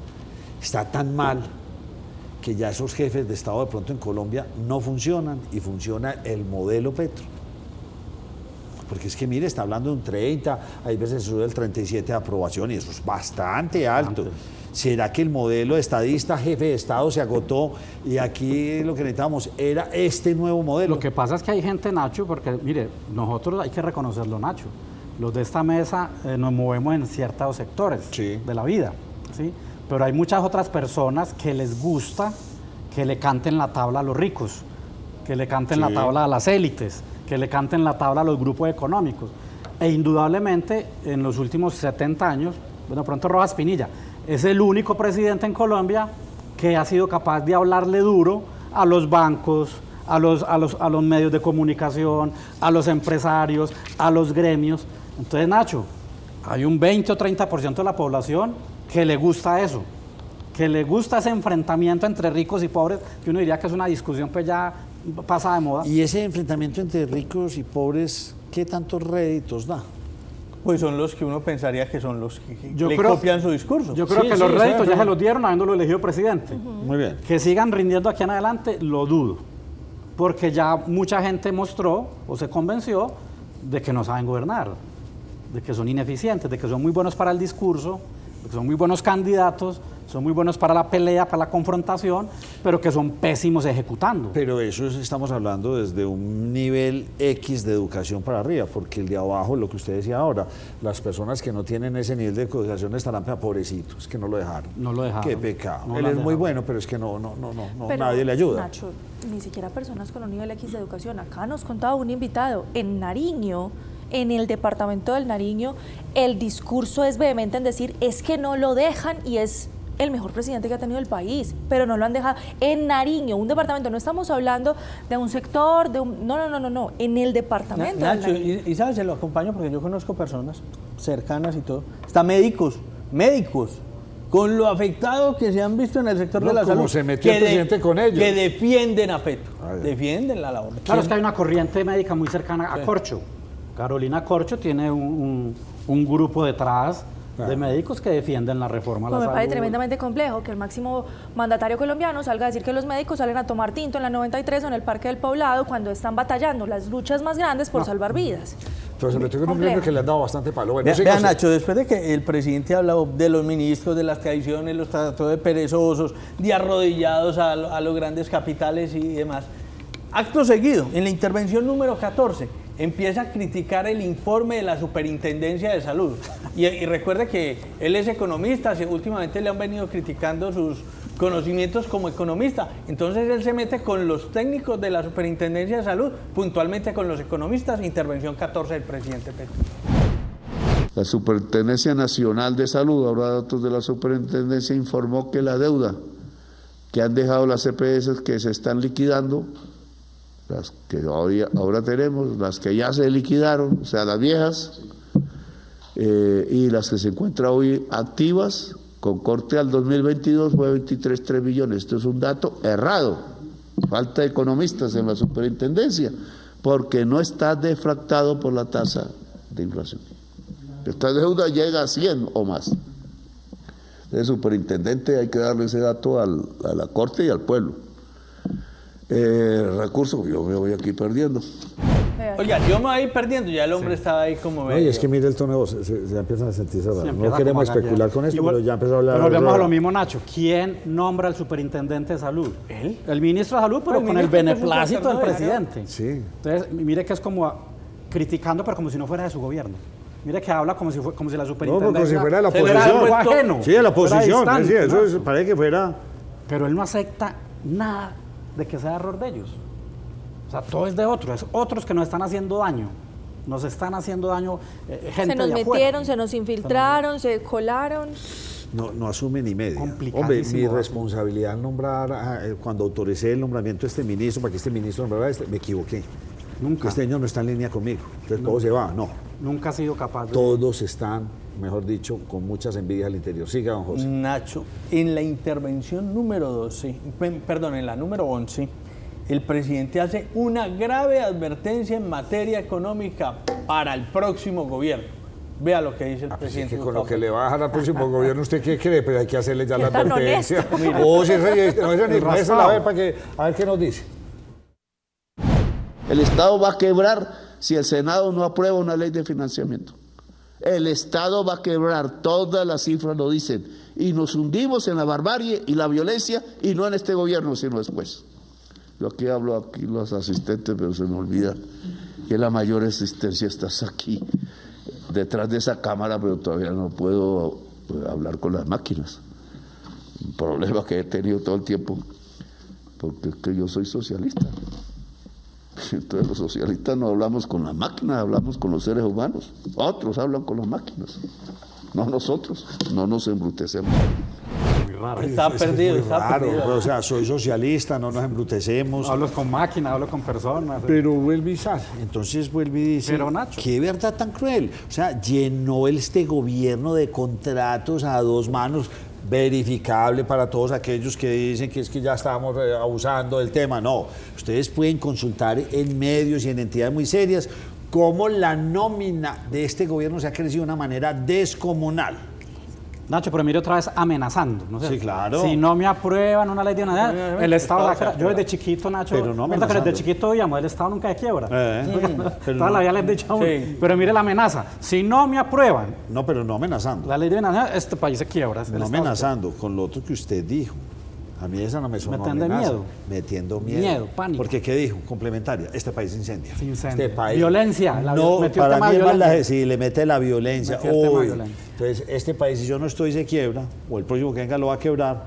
está tan mal que ya esos jefes de Estado de pronto en Colombia no funcionan y funciona el modelo Petro? Porque es que mire, está hablando de un 30, hay veces se sube el 37 de aprobación y eso es bastante alto. ¿Será que el modelo estadista, jefe de Estado, se agotó y aquí lo que necesitamos era este nuevo modelo? Lo que pasa es que hay gente, Nacho, porque mire, nosotros hay que reconocerlo, Nacho. Los de esta mesa nos movemos en ciertos sectores Sí. de la vida, ¿sí? Pero hay muchas otras personas que les gusta que le canten la tabla a los ricos, que le canten la tabla a las élites, que le canten la tabla a los grupos económicos. E indudablemente, en los últimos 70 años, bueno, pronto Rojas Pinilla, es el único presidente en Colombia que ha sido capaz de hablarle duro a los bancos, a los medios de comunicación, a los empresarios, a los gremios. Entonces, Nacho, hay un 20 o 30% de la población que le gusta eso, que le gusta ese enfrentamiento entre ricos y pobres, que uno diría que es una discusión pues ya pasada de moda. Y ese enfrentamiento entre ricos y pobres, ¿qué tantos réditos da? Pues son los que uno pensaría que son los que Yo le creo- copian su discurso. Yo creo Sí, que sí, los sí, réditos ya pero- se los dieron habiéndolo elegido presidente. Muy bien. Que sigan rindiendo aquí en adelante, lo dudo. Porque ya mucha gente mostró o se convenció de que no saben gobernar, de que son ineficientes, de que son muy buenos para el discurso, de que son muy buenos candidatos, son muy buenos para la pelea, para la confrontación, pero que son pésimos ejecutando. Pero estamos hablando desde un nivel X de educación para arriba, porque el de abajo, lo que usted decía ahora, las personas que no tienen ese nivel de educación estarán pobrecitos, que no lo dejaron. No lo dejaron. Qué pecado. No Él lo es muy dejaron. bueno, pero es que no Pero, nadie le ayuda. Nacho, ni siquiera personas con un nivel X de educación. Acá nos contaba un invitado, en Nariño, en el departamento del Nariño, el discurso es vehemente en decir, es que no lo dejan y es el mejor presidente que ha tenido el país, pero no lo han dejado. En Nariño, un departamento, no estamos hablando de un sector, de un... No, en el departamento del Nacho, Nariño. y sabes, se lo acompaño porque yo conozco personas cercanas y todo, hasta médicos, con lo afectado que se han visto en el sector No, de la como salud. se metió el presidente con ellos. Que defienden a Petro, Ay. defienden la labor. Claro, es que hay una corriente médica muy cercana a Corcho. Carolina Corcho tiene un grupo detrás de médicos que defienden la reforma a la Pues me salud. parece tremendamente complejo que el máximo mandatario colombiano salga a decir que los médicos salen a tomar tinto en la 93 o en el Parque del Poblado cuando están batallando las luchas más grandes por salvar vidas. Pero se metió con un Complejo. premio que le han dado bastante palo. Bueno, Vea, siga usted. Nacho, después de que el presidente ha hablado de los ministros, de las traiciones, los trató de perezosos, de arrodillados a los grandes capitales y demás, acto seguido, en la intervención número 14, empieza a criticar el informe de la Superintendencia de Salud. Y recuerde que él es economista, últimamente le han venido criticando sus conocimientos como economista. Entonces él se mete con los técnicos de la Superintendencia de Salud, puntualmente con los economistas, intervención 14 del presidente Petro. La Superintendencia Nacional de Salud, ahora datos de la Superintendencia, informó que la deuda que han dejado las EPS que se están liquidando, las que ahora tenemos, las que ya se liquidaron, o sea, las viejas, y las que se encuentran hoy activas, con corte al 2022 fue 23,3 billones. Esto es un dato errado. Falta economistas en la superintendencia, porque no está deflactado por la tasa de inflación. Esta deuda llega a 100 o más. El superintendente hay que darle ese dato a la Corte y al pueblo. Recursos, yo me voy aquí perdiendo. Oiga, yo me voy a ir perdiendo, ya el hombre estaba ahí como... Oye, es que mire el tono de voz, se empiezan a sentirse raro. empieza No queremos como a especular gallear. con esto, Igual- pero ya empezó a hablar. Pero volvemos a lo mismo, Nacho. ¿Quién nombra al superintendente de salud? ¿Él? El ministro de salud, pero El con el ministro, beneplácito por del supuesto, presidente. Sí. Entonces, mire que es como criticando, pero como si no fuera de su gobierno. Mire que habla como si la No, superintendencia... como si fuera de la se fuera oposición. algo ajeno, Sí, de la fuera oposición. distante, Sí, eso ¿no? es- parece que fuera. Pero él no acepta nada de que sea error de ellos. O sea, todo es de otros, es otros que nos están haciendo daño. Nos están haciendo daño gente Se nos de afuera. metieron, se nos infiltraron, se colaron. No asume ni media. Complicadísimo. Hombre, mi responsabilidad nombrar, cuando autoricé el nombramiento de este ministro, para que este ministro nombrara a este, me equivoqué. Nunca. Este señor no está en línea conmigo. Entonces todo se va. No. Nunca ha sido capaz de... Todos están, mejor dicho, con muchas envidias al interior. Siga, don José. Nacho, en la intervención número 12, perdón, en la número 11, el presidente hace una grave advertencia en materia económica para el próximo gobierno. Vea lo que dice el Es presidente. que con lo Gustavo que le Petro. va a dejar al próximo gobierno, ¿usted qué cree? Pero hay que hacerle ya Qué la tan advertencia. honesto. Oh, sí, no, esa ni El muéstrala, raspado. a ver qué nos dice. El Estado va a quebrar si el Senado no aprueba una ley de financiamiento. El Estado va a quebrar, todas las cifras lo dicen, y nos hundimos en la barbarie y la violencia, y no en este gobierno, sino después. Yo aquí hablo aquí los asistentes, pero se me olvida que la mayor asistencia está aquí, detrás de esa cámara, pero todavía no puedo hablar con las máquinas. Un problema que he tenido todo el tiempo, porque es que yo soy socialista. Entonces los socialistas no hablamos con las máquinas, hablamos con los seres humanos. Otros hablan con las máquinas, no nosotros, no nos embrutecemos. Muy raro. Está Eso es perdido, muy está raro, perdido. o sea, soy socialista, no nos embrutecemos. Hablo con máquinas, hablo con personas. Pero vuelve y sale. Entonces vuelve y dice, Pero, Nacho. qué verdad tan cruel. O sea, llenó este gobierno de contratos a dos manos, verificable para todos aquellos que dicen que es que ya estamos abusando del tema. No, ustedes pueden consultar en medios y en entidades muy serias cómo la nómina de este gobierno se ha crecido de una manera descomunal. Nacho, pero mire otra vez amenazando, ¿no? Sí, claro. Si no me aprueban una ley de unidad, el Estado la quiebra. Yo desde chiquito, Nacho, Pero no ¿verdad que amenazando. desde chiquito oíamos, el Estado nunca se quiebra. Pero Toda no. la vida les he dicho a uno. Sí. Pero mire la amenaza, si no me aprueban No, pero no amenazando. la ley de unidad, este país se quiebra. el No Estado se amenazando, con lo otro que usted dijo. A mí esa no me sonó Metiendo amenaza. miedo. Metiendo miedo. Miedo, pánico. Porque ¿qué dijo? Complementaria. Este país se incendia. Se incendia. Este país. Violencia. No, metió el para tema mí de es más violencia. sí, le mete la violencia. Metió el tema Uy. violencia. Entonces, este país, si yo no estoy, se quiebra, o el próximo que venga lo va a quebrar,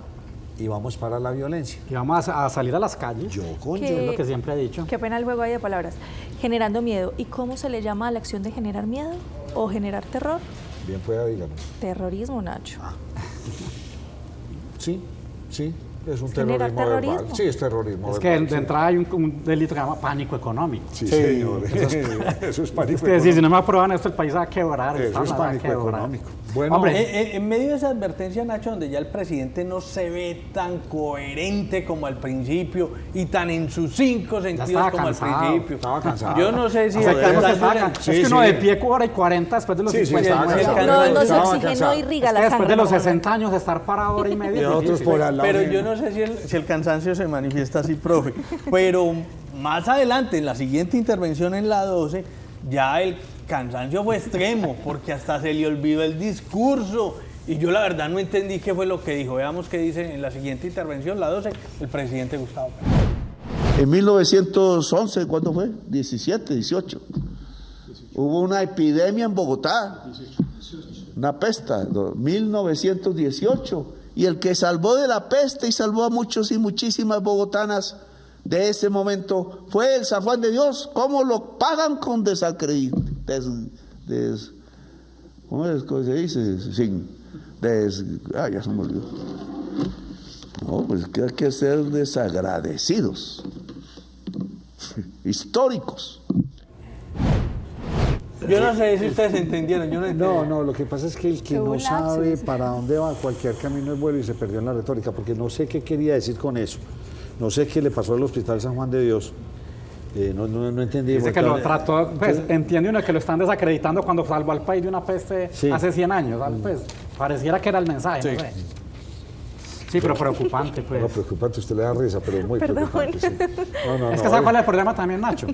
y vamos para la violencia. Y vamos a salir a las calles. Yo con ¿Qué? yo. Es lo que siempre he dicho. Qué pena el juego ahí de palabras. Generando miedo. ¿Y cómo se le llama a la acción de generar miedo o generar terror? Bien pueda, dígame. Terrorismo, Nacho. Sí, sí. Es un generar terrorismo verbal. terrorismo. Sí, es terrorismo Es que verbal, de sí. entrada hay un delito que se llama pánico económico. Sí, señor. Eso es pánico Es que si económico. no me aprueban esto, el país va a quebrar. el Eso Estado es va a pánico quebrar. económico. Bueno, Hombre, En medio de esa advertencia, Nacho, donde ya el presidente no se ve tan coherente como al principio y tan en sus 5 sentidos estaba como cansado, al principio. estaba cansado. Yo no sé si o sea, el que uno que cansancio- estaba- Sí, es que uno sí. de pie 4 y 40 después de los Sí, sí, 50. estaba el cansado. No, no se Estaba oxigenó cansado. y riga Es la que sangre. después de los no, 60 años de estar parado hora y media. Y es otros difícil. por al lado. Pero yo no sé si el cansancio se manifiesta así, profe. Pero más adelante, en la siguiente intervención en la 12, ya el cansancio fue extremo, porque hasta se le olvidó el discurso. Y yo la verdad no entendí qué fue lo que dijo. Veamos qué dice en la siguiente intervención, la 12, el presidente Gustavo Petro. En 1911, ¿cuándo fue? 17, 18. Hubo una epidemia en Bogotá, una peste, 1918. Y el que salvó de la peste y salvó a muchos y muchísimas bogotanas de ese momento fue el San Juan de Dios. ¿Cómo lo pagan con desacredito? ¿Cómo es que se dice? Ya se me olvidó. No, pues que hay que ser desagradecidos, históricos. Yo no sé si ustedes entendieron. Yo no entendí. No, lo que pasa es que el que Qué no buen sabe lapsus. para dónde va, cualquier camino es bueno y se perdió en la retórica, porque no sé qué quería decir con eso. No sé qué le pasó al Hospital San Juan de Dios. No entendí. Dice que lo trató, pues entiende uno que lo están desacreditando cuando salvó al país de una peste Sí. hace 100 años, ¿sabes? Pues pareciera que era el mensaje, no sé. Sí, pero preocupante, pues. No, preocupante, usted le da risa, pero es muy Perdón. preocupante. Sí. No, Es que ¿sabe cuál es el problema también, Nacho?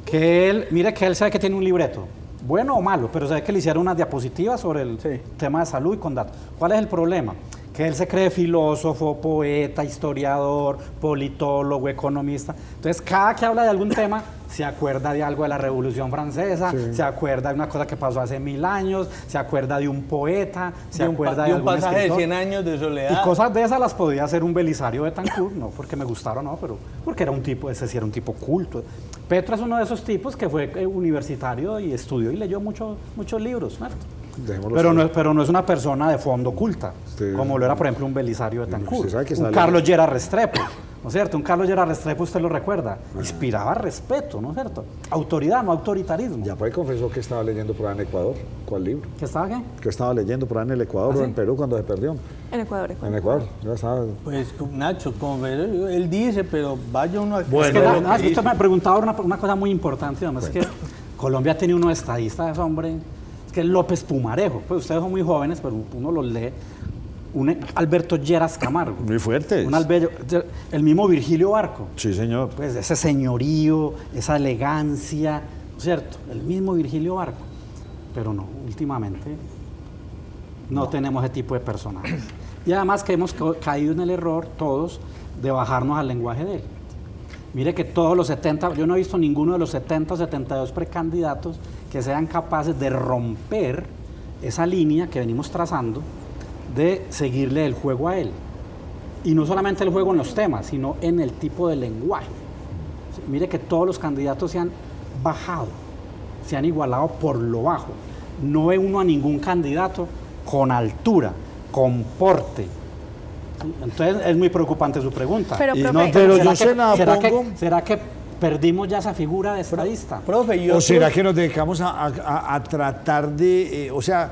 Que él, mire que él sabe que tiene un libreto, bueno o malo, pero sabe que le hicieron unas diapositivas sobre el Sí. tema de salud y con datos. ¿Cuál es el problema? Que él se cree filósofo, poeta, historiador, politólogo, economista. Entonces, cada que habla de algún tema, se acuerda de algo de la Revolución Francesa, se acuerda de una cosa que pasó hace 1000 años, se acuerda de un poeta, se acuerda de un algún pasaje de escritor. 100 años de soledad. Y cosas de esas las podía hacer un Belisario Betancur, no porque me gustara o no, pero porque era un tipo, ese sí era un tipo culto. Petro es uno de esos tipos que fue universitario y estudió y leyó muchos libros, ¿cierto? Dejémoslo Pero no es una persona de fondo culta, Usted- como lo era, por ejemplo, un Belisario Betancur, usted sabe que un está Carlos Llera Restrepo, ¿no es cierto? Un Carlos Llera Restrepo, usted lo recuerda, inspiraba respeto, ¿no es cierto? Autoridad, no autoritarismo. Ya pues confesó que estaba leyendo por ahí en Ecuador. ¿Cuál libro? ¿Qué estaba qué? Que estaba leyendo por ahí en el Ecuador o en Perú cuando se perdió. En Ecuador. En Ecuador, ya estaba. Pues Nacho, como él dice, pero vaya uno a... Es que usted me preguntaba una cosa muy importante, ¿no? Es que Colombia tiene unos estadistas, hombre, es que López Pumarejo, pues ustedes son muy jóvenes, pero uno los lee, un Alberto Lleras Camargo, Muy fuerte. el mismo Virgilio Barco, Sí, señor. pues ese señorío, esa elegancia, ¿no es cierto? El mismo Virgilio Barco, pero no, últimamente no tenemos ese tipo de personajes. Y además que hemos caído en el error todos de bajarnos al lenguaje de él. Mire que todos los 70, yo no he visto ninguno de los 70 o 72 precandidatos que sean capaces de romper esa línea que venimos trazando de seguirle el juego a él. Y no solamente el juego en los temas, sino en el tipo de lenguaje. Mire que todos los candidatos se han bajado, se han igualado por lo bajo. No ve uno a ningún candidato con altura, con porte. ¿Sí? Entonces es muy preocupante su pregunta. Pero, Y profe, no, pero ¿Será yo que- se la será pongo. ¿Será que perdimos ya esa figura de estadista? Profe, ¿O será que nos dedicamos a tratar de, o sea,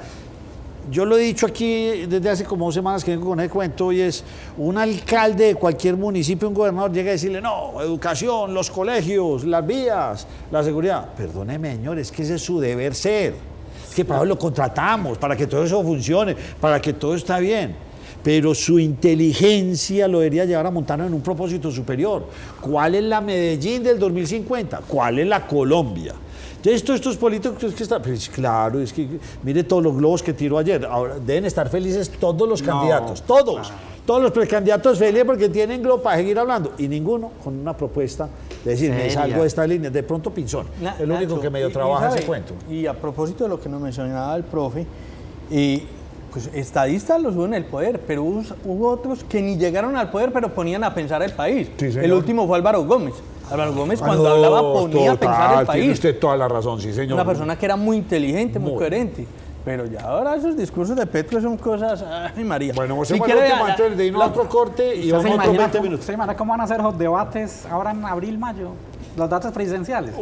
yo lo he dicho aquí desde hace como 2 semanas que vengo con el cuento, y es un alcalde de cualquier municipio, un gobernador llega a decirle, no, educación, los colegios, las vías, la seguridad. Perdóneme, señor, es que ese es su deber ser. Es que para eso lo contratamos, para que todo eso funcione, para que todo está bien. Pero su inteligencia lo debería llevar a montarnos en un propósito superior. ¿Cuál es la Medellín del 2050? ¿Cuál es la Colombia? Entonces, todos estos políticos que están, pues, claro, es que mire todos los globos que tiró ayer. Ahora deben estar felices todos los candidatos, todos los precandidatos felices porque tienen globo para seguir hablando, y ninguno con una propuesta de decir, me salgo de esta línea. De pronto Pinzón, es lo único que medio trabaja ese cuento. Y a propósito de lo que nos mencionaba el profe, pues estadistas los hubo en el poder, pero hubo otros que ni llegaron al poder, pero ponían a pensar el país. Sí, señor. El último fue Álvaro Gómez. Álvaro Gómez cuando hablaba ponía a pensar el país. Tiene usted toda la razón, sí, señor. Una persona que era muy inteligente, muy coherente. Pero ya ahora esos discursos de Petro son cosas... ¡Ay, María! Bueno, vamos antes de irnos a otro corte y vamos a otros 20 minutos. ¿Se imagina cómo van a ser los debates ahora en abril, mayo? Los datos presidenciales.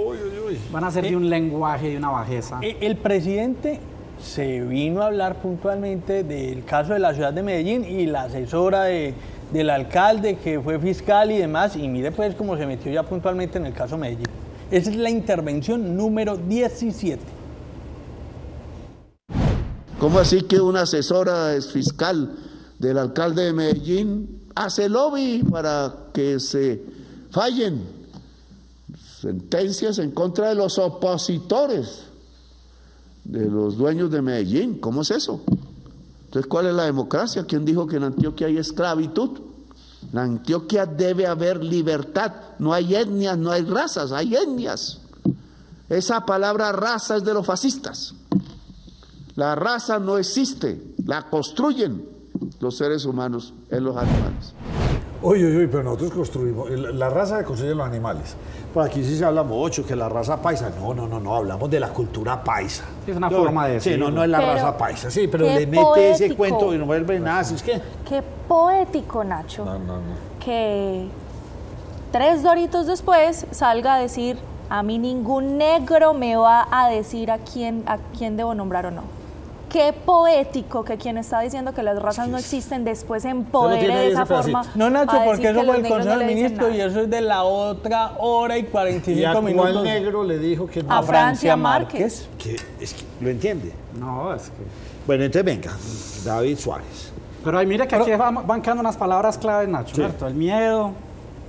Van a ser de un lenguaje, de una bajeza. El presidente se vino a hablar puntualmente del caso de la ciudad de Medellín y la asesora del alcalde que fue fiscal y demás, y mire pues cómo se metió ya puntualmente en el caso Medellín. Esa es la intervención número 17. ¿Cómo así que una asesora fiscal del alcalde de Medellín hace lobby para que se fallen sentencias en contra de los opositores, de los dueños de Medellín? ¿Cómo es eso? Entonces, ¿cuál es la democracia? ¿Quién dijo que en Antioquia hay esclavitud? En Antioquia debe haber libertad. No hay etnias, no hay razas, hay etnias. Esa palabra raza es de los fascistas. La raza no existe, la construyen los seres humanos en los animales. Uy, pero nosotros construimos, la raza que construyen los animales. Por aquí sí se habla mucho que la raza paisa. No, hablamos de la cultura paisa. Sí, es una forma de decirlo. Sí, no es la raza paisa, sí, pero le mete poético, ese cuento y no vuelve nada, así es que... Qué poético, Nacho. No. Que 3 doritos después salga a decir, a mí ningún negro me va a decir a quién debo nombrar o no. Qué poético que quien está diciendo que las razas no existen después empodere de esa forma. No, Nacho, a porque decir eso que fue los el Consejo negros no del le dicen Ministro y nada. eso es de la otra hora y 45 ¿Y minutos. cuál negro le dijo que no? A Francia Márquez. Es que lo entiende. No, es que... Bueno, entonces venga, David Suárez. Pero ahí mire que aquí van quedando unas palabras claves, Nacho, ¿cierto? El miedo,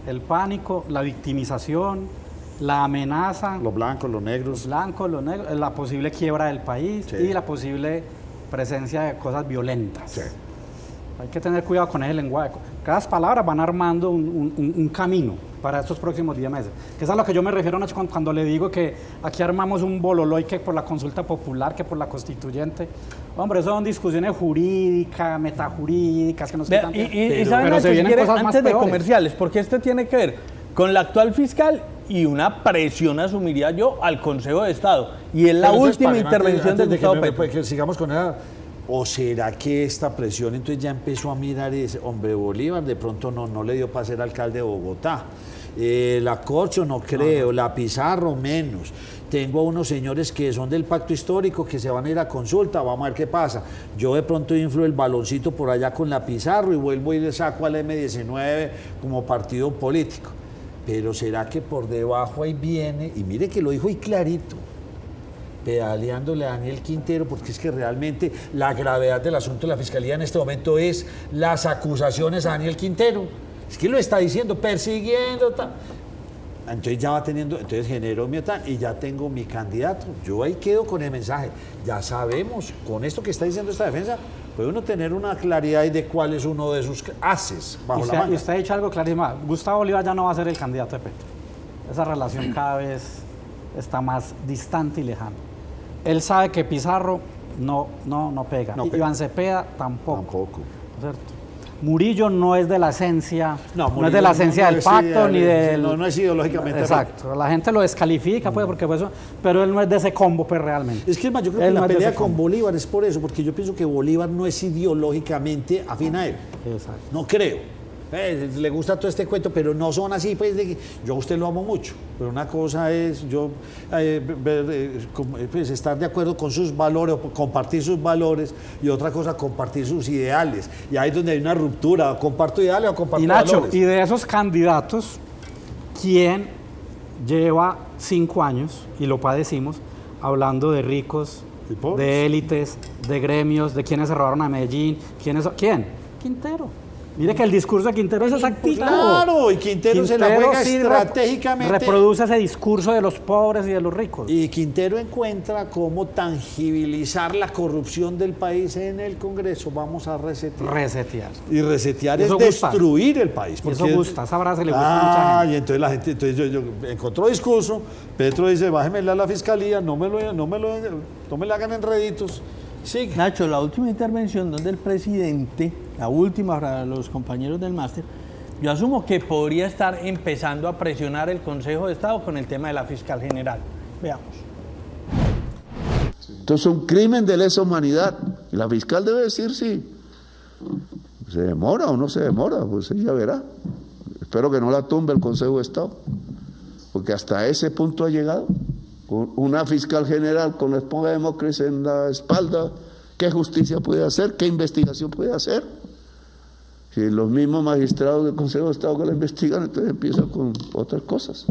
el pánico, la victimización, la amenaza. Los blancos, los negros. Los blancos, los negros, la posible quiebra del país y la posible presencia de cosas violentas. Sí. Hay que tener cuidado con ese lenguaje. Cada palabra van armando un camino para estos próximos 10 meses. Que es a lo que yo me refiero, Nacho, cuando le digo que aquí armamos un bololoy que por la consulta popular, que por la constituyente. Hombre, eso son discusiones jurídicas, metajurídicas, que nos quitan. Y saben, Nacho, se vienen si quiere, cosas más antes de peores. comerciales, porque esto tiene que ver con la actual fiscal y una presión, asumiría yo, al Consejo de Estado. Y es la Pero entonces, última paren, intervención antes de Gustavo que Petro. que sigamos con esa. ¿O será que esta presión entonces ya empezó a mirar y dice, hombre, Bolívar de pronto no le dio para ser alcalde de Bogotá? La Corcho no creo, la Pizarro menos. Tengo unos señores que son del pacto histórico que se van a ir a consulta, vamos a ver qué pasa. Yo de pronto inflo el baloncito por allá con la Pizarro y vuelvo y le saco al M19 como partido político. Pero será que por debajo ahí viene, y mire que lo dijo ahí clarito, pedaleándole a Daniel Quintero, porque es que realmente la gravedad del asunto de la Fiscalía en este momento es las acusaciones a Daniel Quintero. Es que lo está diciendo, persiguiendo, tal. Entonces ya va teniendo, entonces generó mi OTAN y ya tengo mi candidato. Yo ahí quedo con el mensaje. Ya sabemos, con esto que está diciendo esta defensa, puede uno tener una claridad de cuál es uno de sus haces bajo la manga. Y usted ha dicho algo clarísimo. Gustavo Bolívar ya no va a ser el candidato de Petro. Esa relación cada vez está más distante y lejana. Él sabe que Pizarro no pega. No pega. Iván Cepeda tampoco. Tampoco. ¿Cierto? Murillo no es de la esencia, no Murillo es de la esencia del es pacto ni del... No es ideológicamente. Exacto, la gente lo descalifica, pues, porque fue eso, pero él no es de ese combo, pues, realmente. Es que más, yo creo que la pelea con Bolívar es por eso, porque yo pienso que Bolívar no es ideológicamente afín a él. Exacto. No creo. le gusta todo este cuento, pero no son así, pues yo a usted lo amo mucho, pero una cosa es pues, estar de acuerdo con sus valores, o compartir sus valores, y otra cosa compartir sus ideales, y ahí es donde hay una ruptura, comparto ideales o comparto Y Nacho, valores. y de esos candidatos, ¿quién lleva 5 años, y lo padecimos, hablando de ricos, ¿Y pobres? de élites, de gremios, de quienes se robaron a Medellín? ¿Quién? Quintero. Mire que el discurso de Quintero es exactito. Claro, y Quintero se la juega sí estratégicamente. reproduce ese discurso de los pobres y de los ricos. Y Quintero encuentra cómo tangibilizar la corrupción del país en el Congreso. Vamos a resetear. Y resetear es Eso gusta. destruir el país. Y eso gusta, esa frase le gusta a mucha gente. Y entonces la gente, entonces yo encontró discurso, Petro dice, bájemele a la fiscalía, no me le hagan enreditos. Sí. Nacho, la última intervención donde el presidente, la última para los compañeros del máster, yo asumo que podría estar empezando a presionar el Consejo de Estado con el tema de la fiscal general. Veamos. Entonces, un crimen de lesa humanidad. Y la fiscal debe decir si se demora o no se demora, pues ella verá. Espero que no la tumbe el Consejo de Estado, porque hasta ese punto ha llegado. Una fiscal general con la esponja de Mócris en la espalda, ¿qué justicia puede hacer? ¿Qué investigación puede hacer? Si los mismos magistrados del Consejo de Estado que la investigan, entonces empiezan con otras cosas.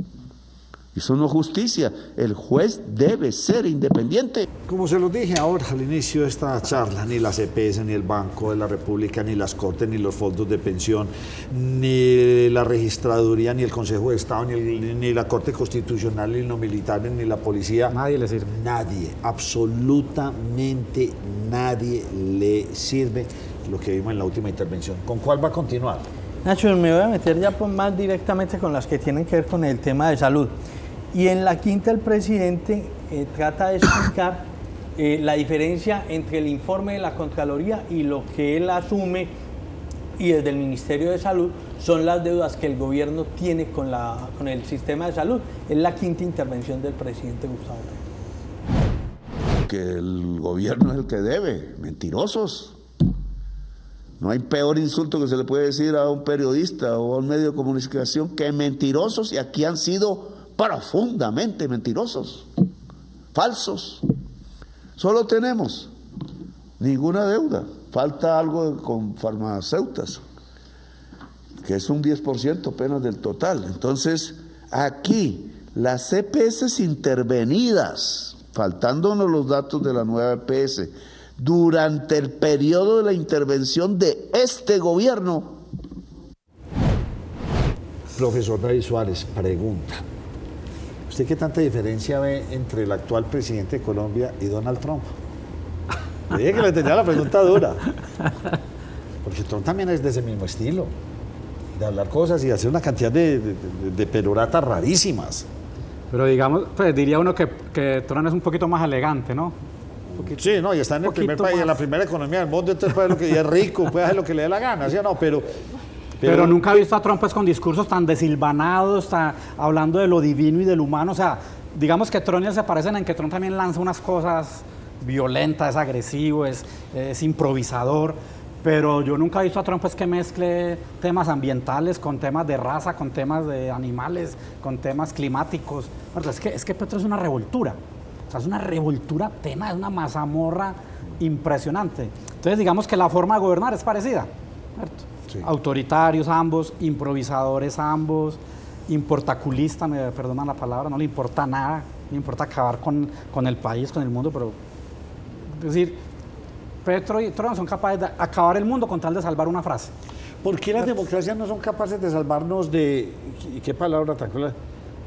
Eso no es justicia. El juez debe ser independiente. Como se los dije ahora al inicio de esta charla, ni la CPS, ni el Banco de la República, ni las Cortes, ni los fondos de pensión, ni la Registraduría, ni el Consejo de Estado, ni la Corte Constitucional, ni los militares, ni la policía. Nadie le sirve. Nadie, absolutamente nadie le sirve lo que vimos en la última intervención. ¿Con cuál va a continuar? Nacho, me voy a meter ya más directamente con las que tienen que ver con el tema de salud. Y en la quinta el presidente trata de explicar la diferencia entre el informe de la Contraloría y lo que él asume y desde el Ministerio de Salud son las deudas que el gobierno tiene con el sistema de salud. Es la quinta intervención del presidente Gustavo Petro. Que el gobierno es el que debe. Mentirosos. No hay peor insulto que se le puede decir a un periodista o a un medio de comunicación que mentirosos, y aquí han sido profundamente mentirosos, falsos. Solo tenemos ninguna deuda. Falta algo con farmacéuticas, que es un 10% apenas del total. Entonces, aquí las EPS intervenidas, faltándonos los datos de la nueva EPS, durante el periodo de la intervención de este gobierno. Profesor David Suárez, pregunta. ¿Usted qué tanta diferencia ve entre el actual presidente de Colombia y Donald Trump? Le dije que le tenía la pregunta dura. Porque Trump también es de ese mismo estilo, de hablar cosas y hacer una cantidad de peroratas rarísimas. Pero digamos, pues diría uno que Trump es un poquito más elegante, ¿no? Sí, no, y está en el primer país, en la primera economía del mundo, entonces puede y es rico, puede hacer lo que le dé la gana, ¿sí o no? Pero nunca he visto a Trump pues, con discursos tan desilvanados, hablando de lo divino y del humano. O sea, digamos que Trump ya se parecen en que Trump también lanza unas cosas violentas, es agresivo, es improvisador. Pero yo nunca he visto a Trump pues, que mezcle temas ambientales con temas de raza, con temas de animales, con temas climáticos. Bueno, es que Petro es una revoltura. O sea, es una revoltura tenaz, es una mazamorra impresionante. Entonces, digamos que la forma de gobernar es parecida, ¿cierto? Sí. Autoritarios ambos, improvisadores ambos, importaculistas, me perdonan la palabra, no le importa nada, no le importa acabar con el país, con el mundo, pero es decir, Petro y Trump son capaces de acabar el mundo con tal de salvar una frase. ¿Por qué las democracias no son capaces de salvarnos de, qué palabra tan cruel,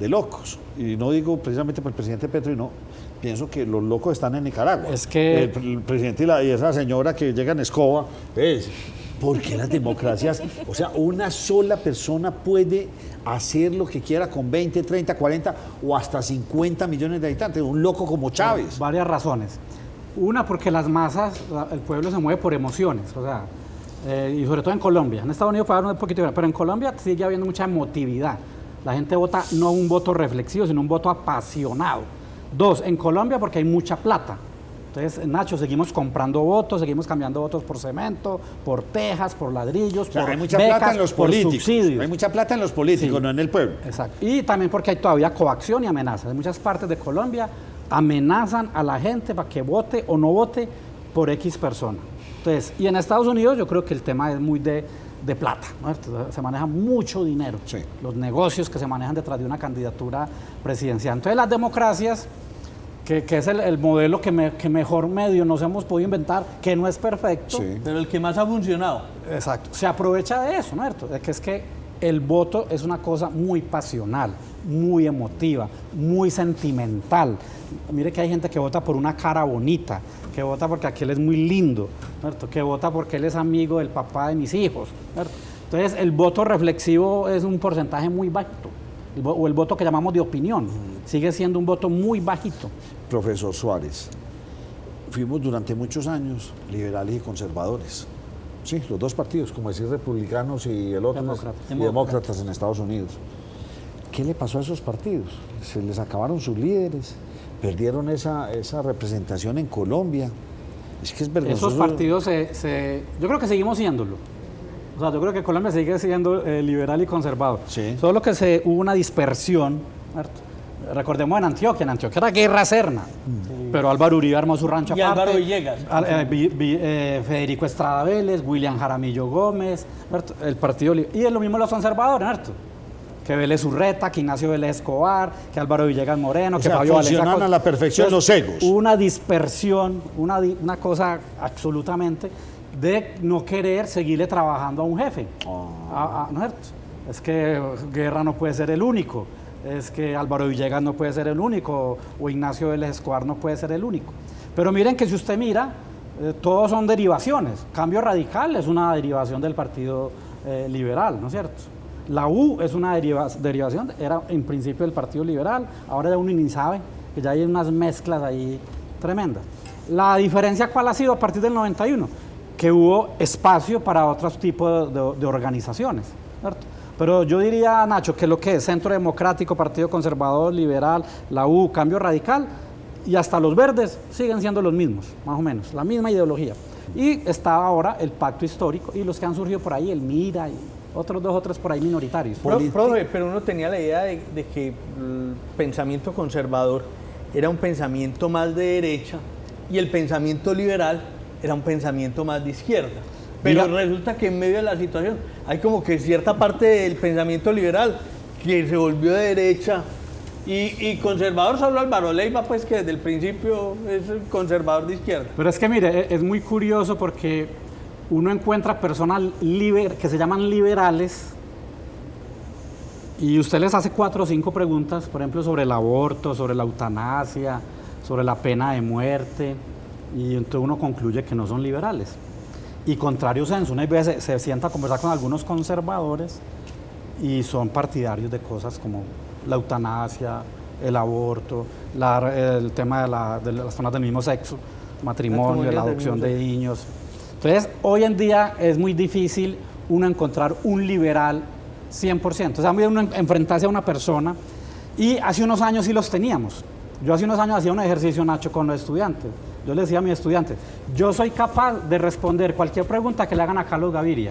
de locos? Y no digo precisamente por el presidente Petro, y no, pienso que los locos están en Nicaragua. Es que el presidente y esa señora que llega en escoba, pues, ¿por qué las democracias? O sea, una sola persona puede hacer lo que quiera con 20, 30, 40 o hasta 50 millones de habitantes. Un loco como Chávez. Varias razones. Una, porque las masas, el pueblo se mueve por emociones, o sea, y sobre todo en Colombia. En Estados Unidos puede haber un poquito, pero en Colombia sigue habiendo mucha emotividad. La gente vota no un voto reflexivo, sino un voto apasionado. Dos, en Colombia porque hay mucha plata. Entonces, Nacho, seguimos comprando votos, seguimos cambiando votos por cemento, por tejas, por ladrillos, O sea, por hay mucha becas, plata en los por políticos. subsidios. Hay mucha plata en los políticos, Sí. no en el pueblo. Exacto. Y también porque hay todavía coacción y amenazas. En muchas partes de Colombia amenazan a la gente para que vote o no vote por X persona. Entonces, y en Estados Unidos yo creo que el tema es muy de plata, ¿no? Se maneja mucho dinero. Sí. Los negocios que se manejan detrás de una candidatura presidencial. Entonces, las democracias, que es el modelo que mejor medio nos hemos podido inventar, que no es perfecto. Sí. Pero el que más ha funcionado. Exacto. Se aprovecha de eso, ¿no? De que es que el voto es una cosa muy pasional, muy emotiva, muy sentimental. Mire que hay gente que vota por una cara bonita, que vota porque aquel es muy lindo, ¿cierto? Que vota porque él es amigo del papá de mis hijos, ¿cierto? Entonces, el voto reflexivo es un porcentaje muy bajito, o el voto que llamamos de opinión, sigue siendo un voto muy bajito. Profesor Suárez, fuimos durante muchos años liberales y conservadores. Sí, los dos partidos, como decir republicanos y el otro Demócratas. y demócratas en Estados Unidos. ¿Qué le pasó a esos partidos? Se les acabaron sus líderes, perdieron esa representación en Colombia. Es que es vergonzoso. Esos partidos, yo creo que seguimos siéndolo. O sea, yo creo que Colombia sigue siendo liberal y conservador. Sí. Solo que hubo una dispersión, ¿cierto? Recordemos en Antioquia era guerra serna, pero Álvaro Uribe armó su rancho Y aparte. Álvaro Villegas. Federico Estrada Vélez, William Jaramillo Gómez, ¿cierto? El Partido y es lo mismo los conservadores, ¿cierto? Que Vélez Urreta, que Ignacio Vélez Escobar, que Álvaro Villegas Moreno, O que sea, Fabio Valencia. funcionan a la perfección los egos. Hubo una dispersión, una cosa absolutamente de no querer seguirle trabajando a un jefe. ¿No es cierto? Es que Guerra no puede ser el único, es que Álvaro Villegas no puede ser el único, o Ignacio Vélez Escobar no puede ser el único. Pero miren que si usted mira, todos son derivaciones. Cambio Radical es una derivación del Partido Liberal, ¿no es cierto? La U es una derivación, era en principio del Partido Liberal, ahora ya uno ni sabe, que ya hay unas mezclas ahí tremendas. La diferencia, ¿cuál ha sido a partir del 91? Que hubo espacio para otros tipos de organizaciones, ¿cierto? Pero yo diría, Nacho, que lo que es Centro Democrático, Partido Conservador, Liberal, la U, Cambio Radical y hasta los verdes siguen siendo los mismos, más o menos, la misma ideología. Y está ahora el Pacto Histórico y los que han surgido por ahí, el MIRA y otros 2 o 3 por ahí minoritarios. Profe, pero uno tenía la idea de que el pensamiento conservador era un pensamiento más de derecha y el pensamiento liberal era un pensamiento más de izquierda. Pero resulta que en medio de la situación hay como que cierta parte del pensamiento liberal que se volvió de derecha y conservador solo Álvaro Leiva, pues que desde el principio es el conservador de izquierda. Pero es que mire, es muy curioso porque uno encuentra personas que se llaman liberales y usted les hace 4 o 5 preguntas, por ejemplo, sobre el aborto, sobre la eutanasia, sobre la pena de muerte, y entonces uno concluye que no son liberales. Y contrario censo, una vez se sienta a conversar con algunos conservadores y son partidarios de cosas como la eutanasia, el aborto, el tema de las personas del mismo sexo, matrimonio, la adopción de niños. Entonces, hoy en día es muy difícil uno encontrar un liberal 100%. O sea, uno enfrentarse a una persona, y hace unos años sí los teníamos. Yo hace unos años hacía un ejercicio, Nacho, con los estudiantes. Yo les decía a mis estudiantes, yo soy capaz de responder cualquier pregunta que le hagan a Carlos Gaviria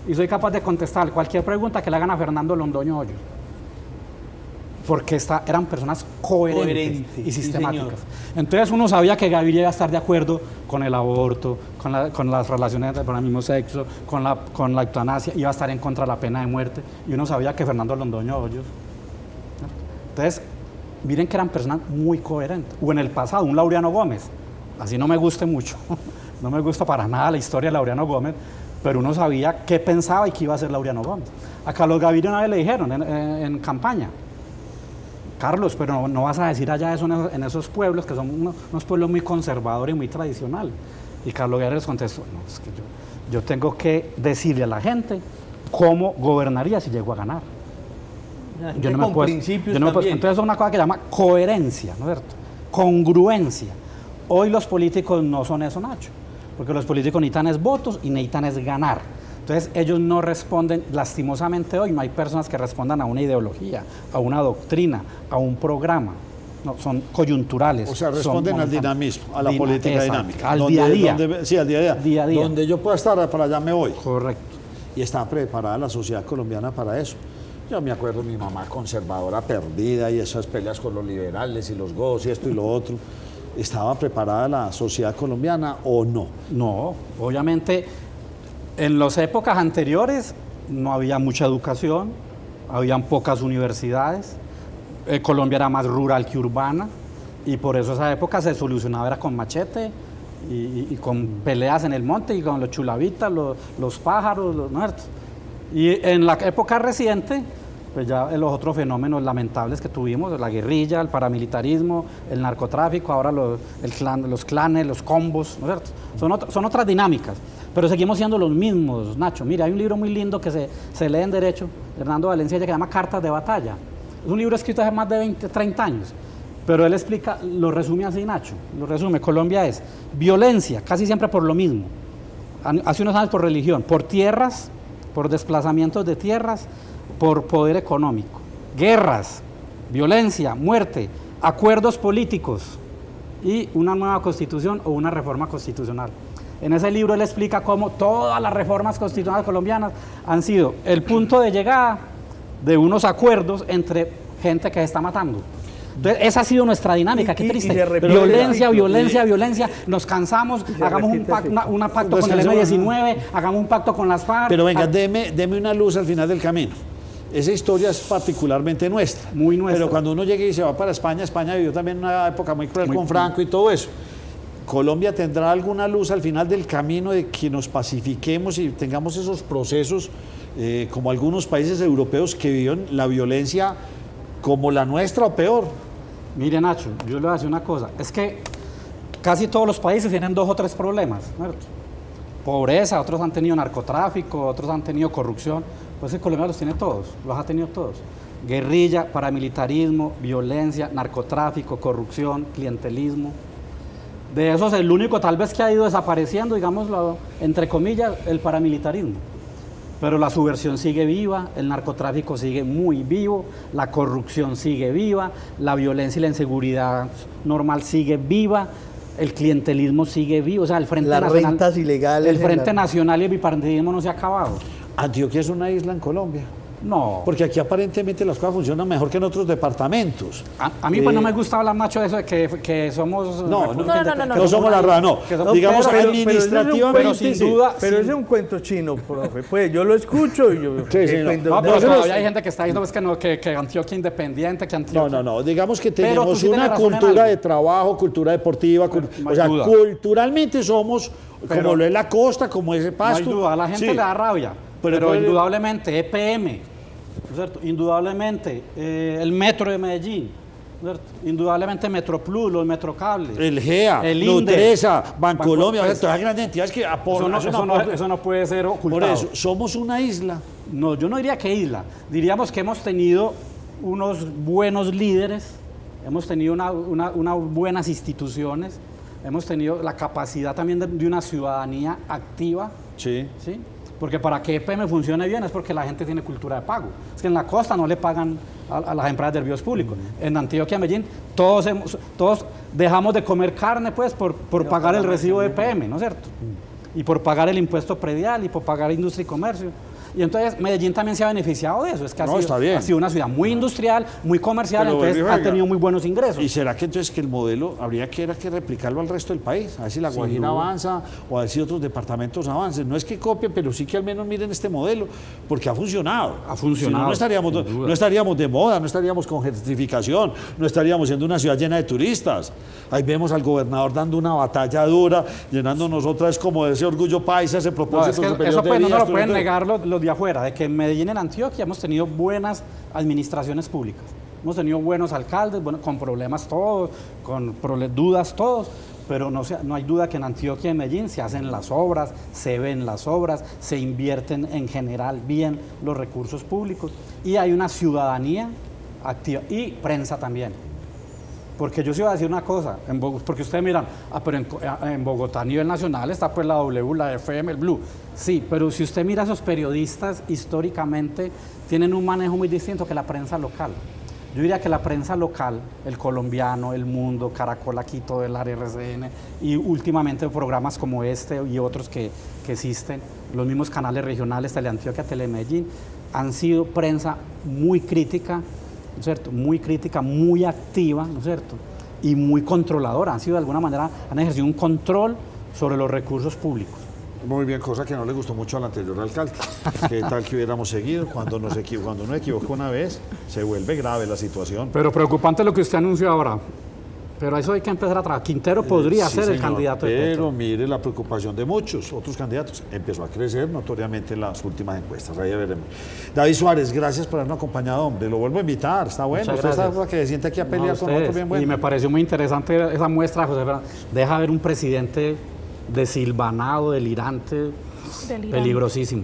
y soy capaz de contestar cualquier pregunta que le hagan a Fernando Londoño Hoyos. Porque eran personas coherentes y sistemáticas. Sí, entonces uno sabía que Gaviria iba a estar de acuerdo con el aborto, con las relaciones por el mismo sexo, con la eutanasia, iba a estar en contra de la pena de muerte, y uno sabía que Fernando Londoño Hoyos. Entonces, miren que eran personas muy coherentes. O en el pasado, un Laureano Gómez, así no me guste mucho, no me gusta para nada la historia de Laureano Gómez, pero uno sabía qué pensaba y qué iba a hacer Laureano Gómez. A Carlos Gaviria una vez le dijeron en campaña, Carlos, pero no vas a decir allá eso en esos pueblos, que son unos pueblos muy conservadores y muy tradicionales. Y Carlos Gaviria les contestó, no, es que yo tengo que decirle a la gente cómo gobernaría si llego a ganar. Yo no me puedo, entonces es una cosa que se llama coherencia, ¿no es cierto? Congruencia. Hoy los políticos no son eso, Nacho, porque los políticos necesitan es votos y necesitan es ganar. Entonces ellos no responden, lastimosamente hoy no hay personas que respondan a una ideología, a una doctrina, a un programa. no, son coyunturales. O sea, son responden al momentáneos. dinamismo, a la política Exacto, dinámica. al día a día. Sí, al día a día. Día a día. Donde yo pueda estar, para allá me voy. Correcto. Y está preparada la sociedad colombiana para eso. Yo me acuerdo mi mamá conservadora perdida y esas peleas con los liberales y los godos y esto y lo otro. ¿Estaba preparada la sociedad colombiana o no? No, obviamente en las épocas anteriores no había mucha educación, habían pocas universidades, Colombia era más rural que urbana y por eso esa época se solucionaba era con machete y con peleas en el monte y con los chulavitas, los pájaros, los muertos. Y en la época reciente, pues ya los otros fenómenos lamentables que tuvimos, la guerrilla, el paramilitarismo, el narcotráfico, ahora los clanes, los combos, ¿no es cierto? Son otras dinámicas, pero seguimos siendo los mismos, Nacho. Mira, hay un libro muy lindo que se lee en Derecho, Hernando Valencia, que se llama Cartas de Batalla. Es un libro escrito hace más de 20, 30 años, pero él explica, lo resume así, Nacho, lo resume. Colombia es violencia, casi siempre por lo mismo, hace unos años por religión, por tierras, por desplazamientos de tierras, por poder económico, guerras, violencia, muerte, acuerdos políticos y una nueva constitución o una reforma constitucional. En ese libro él explica cómo todas las reformas constitucionales colombianas han sido el punto de llegada de unos acuerdos entre gente que se está matando. Entonces, esa ha sido nuestra dinámica, qué triste. Violencia, nos cansamos, hagamos un pacto con el M-19, hagamos un pacto con las FARC. Pero venga, deme una luz al final del camino. Esa historia es particularmente nuestra. Muy nuestra. Pero cuando uno llega y se va para España, España vivió también una época muy cruel con Franco y todo eso. ¿Colombia tendrá alguna luz al final del camino de que nos pacifiquemos y tengamos esos procesos como algunos países europeos que viven la violencia como la nuestra o peor? Mire, Nacho, yo le voy a decir una cosa. Es que casi todos los países tienen 2 o 3 problemas, ¿cierto? Pobreza, otros han tenido narcotráfico, otros han tenido corrupción. Pues el Colombia los tiene todos, los ha tenido todos. Guerrilla, paramilitarismo, violencia, narcotráfico, corrupción, clientelismo. De esos, el único tal vez que ha ido desapareciendo, digámoslo, entre comillas, el paramilitarismo. Pero la subversión sigue viva, el narcotráfico sigue muy vivo, la corrupción sigue viva, la violencia y la inseguridad normal sigue viva, el clientelismo sigue vivo, o sea, el Frente Las Nacional, rentas ilegales. el Frente Nacional y el bipartidismo no se ha acabado. Antioquia es una isla en Colombia. No. Porque aquí aparentemente las cosas funcionan mejor que en otros departamentos. A mí pues no me gusta hablar, Nacho, de eso de que somos... No somos la rara, no. Digamos, administrativamente Pero sí. sin duda, pero ese es un cuento chino, profe. Pues yo lo escucho y yo... Sí, sí, no. No, pero No, todavía hay gente que está diciendo pues, que Antioquia independiente, que Antioquia... No. Digamos que Pero tú tenemos sí tienes una razón en cultura algo. de trabajo, cultura deportiva. No O sea, hay duda. culturalmente somos Pero- como lo es la costa, como es el No Pasto. hay duda, a la gente Sí. le da rabia, Pero pero puede- indudablemente EPM, ¿no es cierto? Indudablemente el metro de Medellín, ¿no es cierto? Indudablemente Metroplus, los metrocables, El GEA, el Nutresa, INDE, Bancolombia, o sea, pues, todas las grandes entidades que aportan. eso no puede ser Por ocultado. eso, somos una isla. No, yo no diría que isla, diríamos que hemos tenido unos buenos líderes, hemos tenido unas buenas instituciones, hemos tenido la capacidad también de una ciudadanía activa, Sí. ¿sí? Porque para que EPM funcione bien es porque la gente tiene cultura de pago. Es que en la costa no le pagan a las empresas de servicios públicos. En Antioquia, Medellín, todos dejamos de comer carne pues por pagar el recibo de EPM, ¿no es cierto? Y por pagar el impuesto predial y por pagar industria y comercio. Y entonces Medellín también se ha beneficiado de eso. Es que Está bien. ha sido una ciudad muy industrial, muy comercial, Pero, entonces venga. ha tenido muy buenos ingresos. ¿Y será que entonces que el modelo habría que replicarlo al resto del país? A ver si la Sin Guajira duda. avanza o a ver si otros departamentos avancen. No es que copien, pero sí que al menos miren este modelo, porque ha funcionado. Ha funcionado, Si no, no estaríamos de moda, no estaríamos con gentrificación, no estaríamos siendo una ciudad llena de turistas. Ahí vemos al gobernador dando una batalla dura, llenándonos otra vez como de ese orgullo paisa, ese No, propósito es que superior eso de pues no vida, nos lo pueden estudiante. negar los de afuera, de que en Medellín, en Antioquia, hemos tenido buenas administraciones públicas. Hemos tenido buenos alcaldes, con problemas todos, con dudas todos, pero no hay duda que en Antioquia y en Medellín se hacen las obras, se ven las obras, se invierten en general bien los recursos públicos y hay una ciudadanía activa y prensa también. Porque yo sí iba a decir una cosa, porque ustedes miran, pero en Bogotá a nivel nacional está pues la W, la FM, el Blue. Sí, pero si usted mira a esos periodistas, históricamente tienen un manejo muy distinto que la prensa local. Yo diría que la prensa local, El Colombiano, El Mundo, Caracol aquí, todo el área RCN, y últimamente programas como este y otros que existen, los mismos canales regionales, Teleantioquia, Telemedellín, han sido prensa muy crítica, ¿no es cierto? Muy crítica, muy activa, ¿no es cierto? Y muy controladora, han sido de alguna manera, han ejercido un control sobre los recursos públicos. Muy bien, cosa que no le gustó mucho al anterior alcalde. ¿Qué tal que hubiéramos seguido? Cuando uno equivoca una vez, se vuelve grave la situación. Pero preocupante lo que usted anunció ahora. Pero eso hay que empezar a trabajar. Quintero podría Sí, ser el señor, candidato de Petro. Pero mire la preocupación de muchos otros candidatos. Empezó a crecer notoriamente en las últimas encuestas. Ahí ya veremos. David Suárez, gracias por habernos acompañado, hombre. Lo vuelvo a invitar. Está bueno. Muchas Usted está gracias. que se siente aquí a No, pelear con ustedes. otro bien bueno. Y me pareció muy interesante esa muestra, José Fernando. Deja ver un presidente desilvanado, delirante, Delirante. peligrosísimo.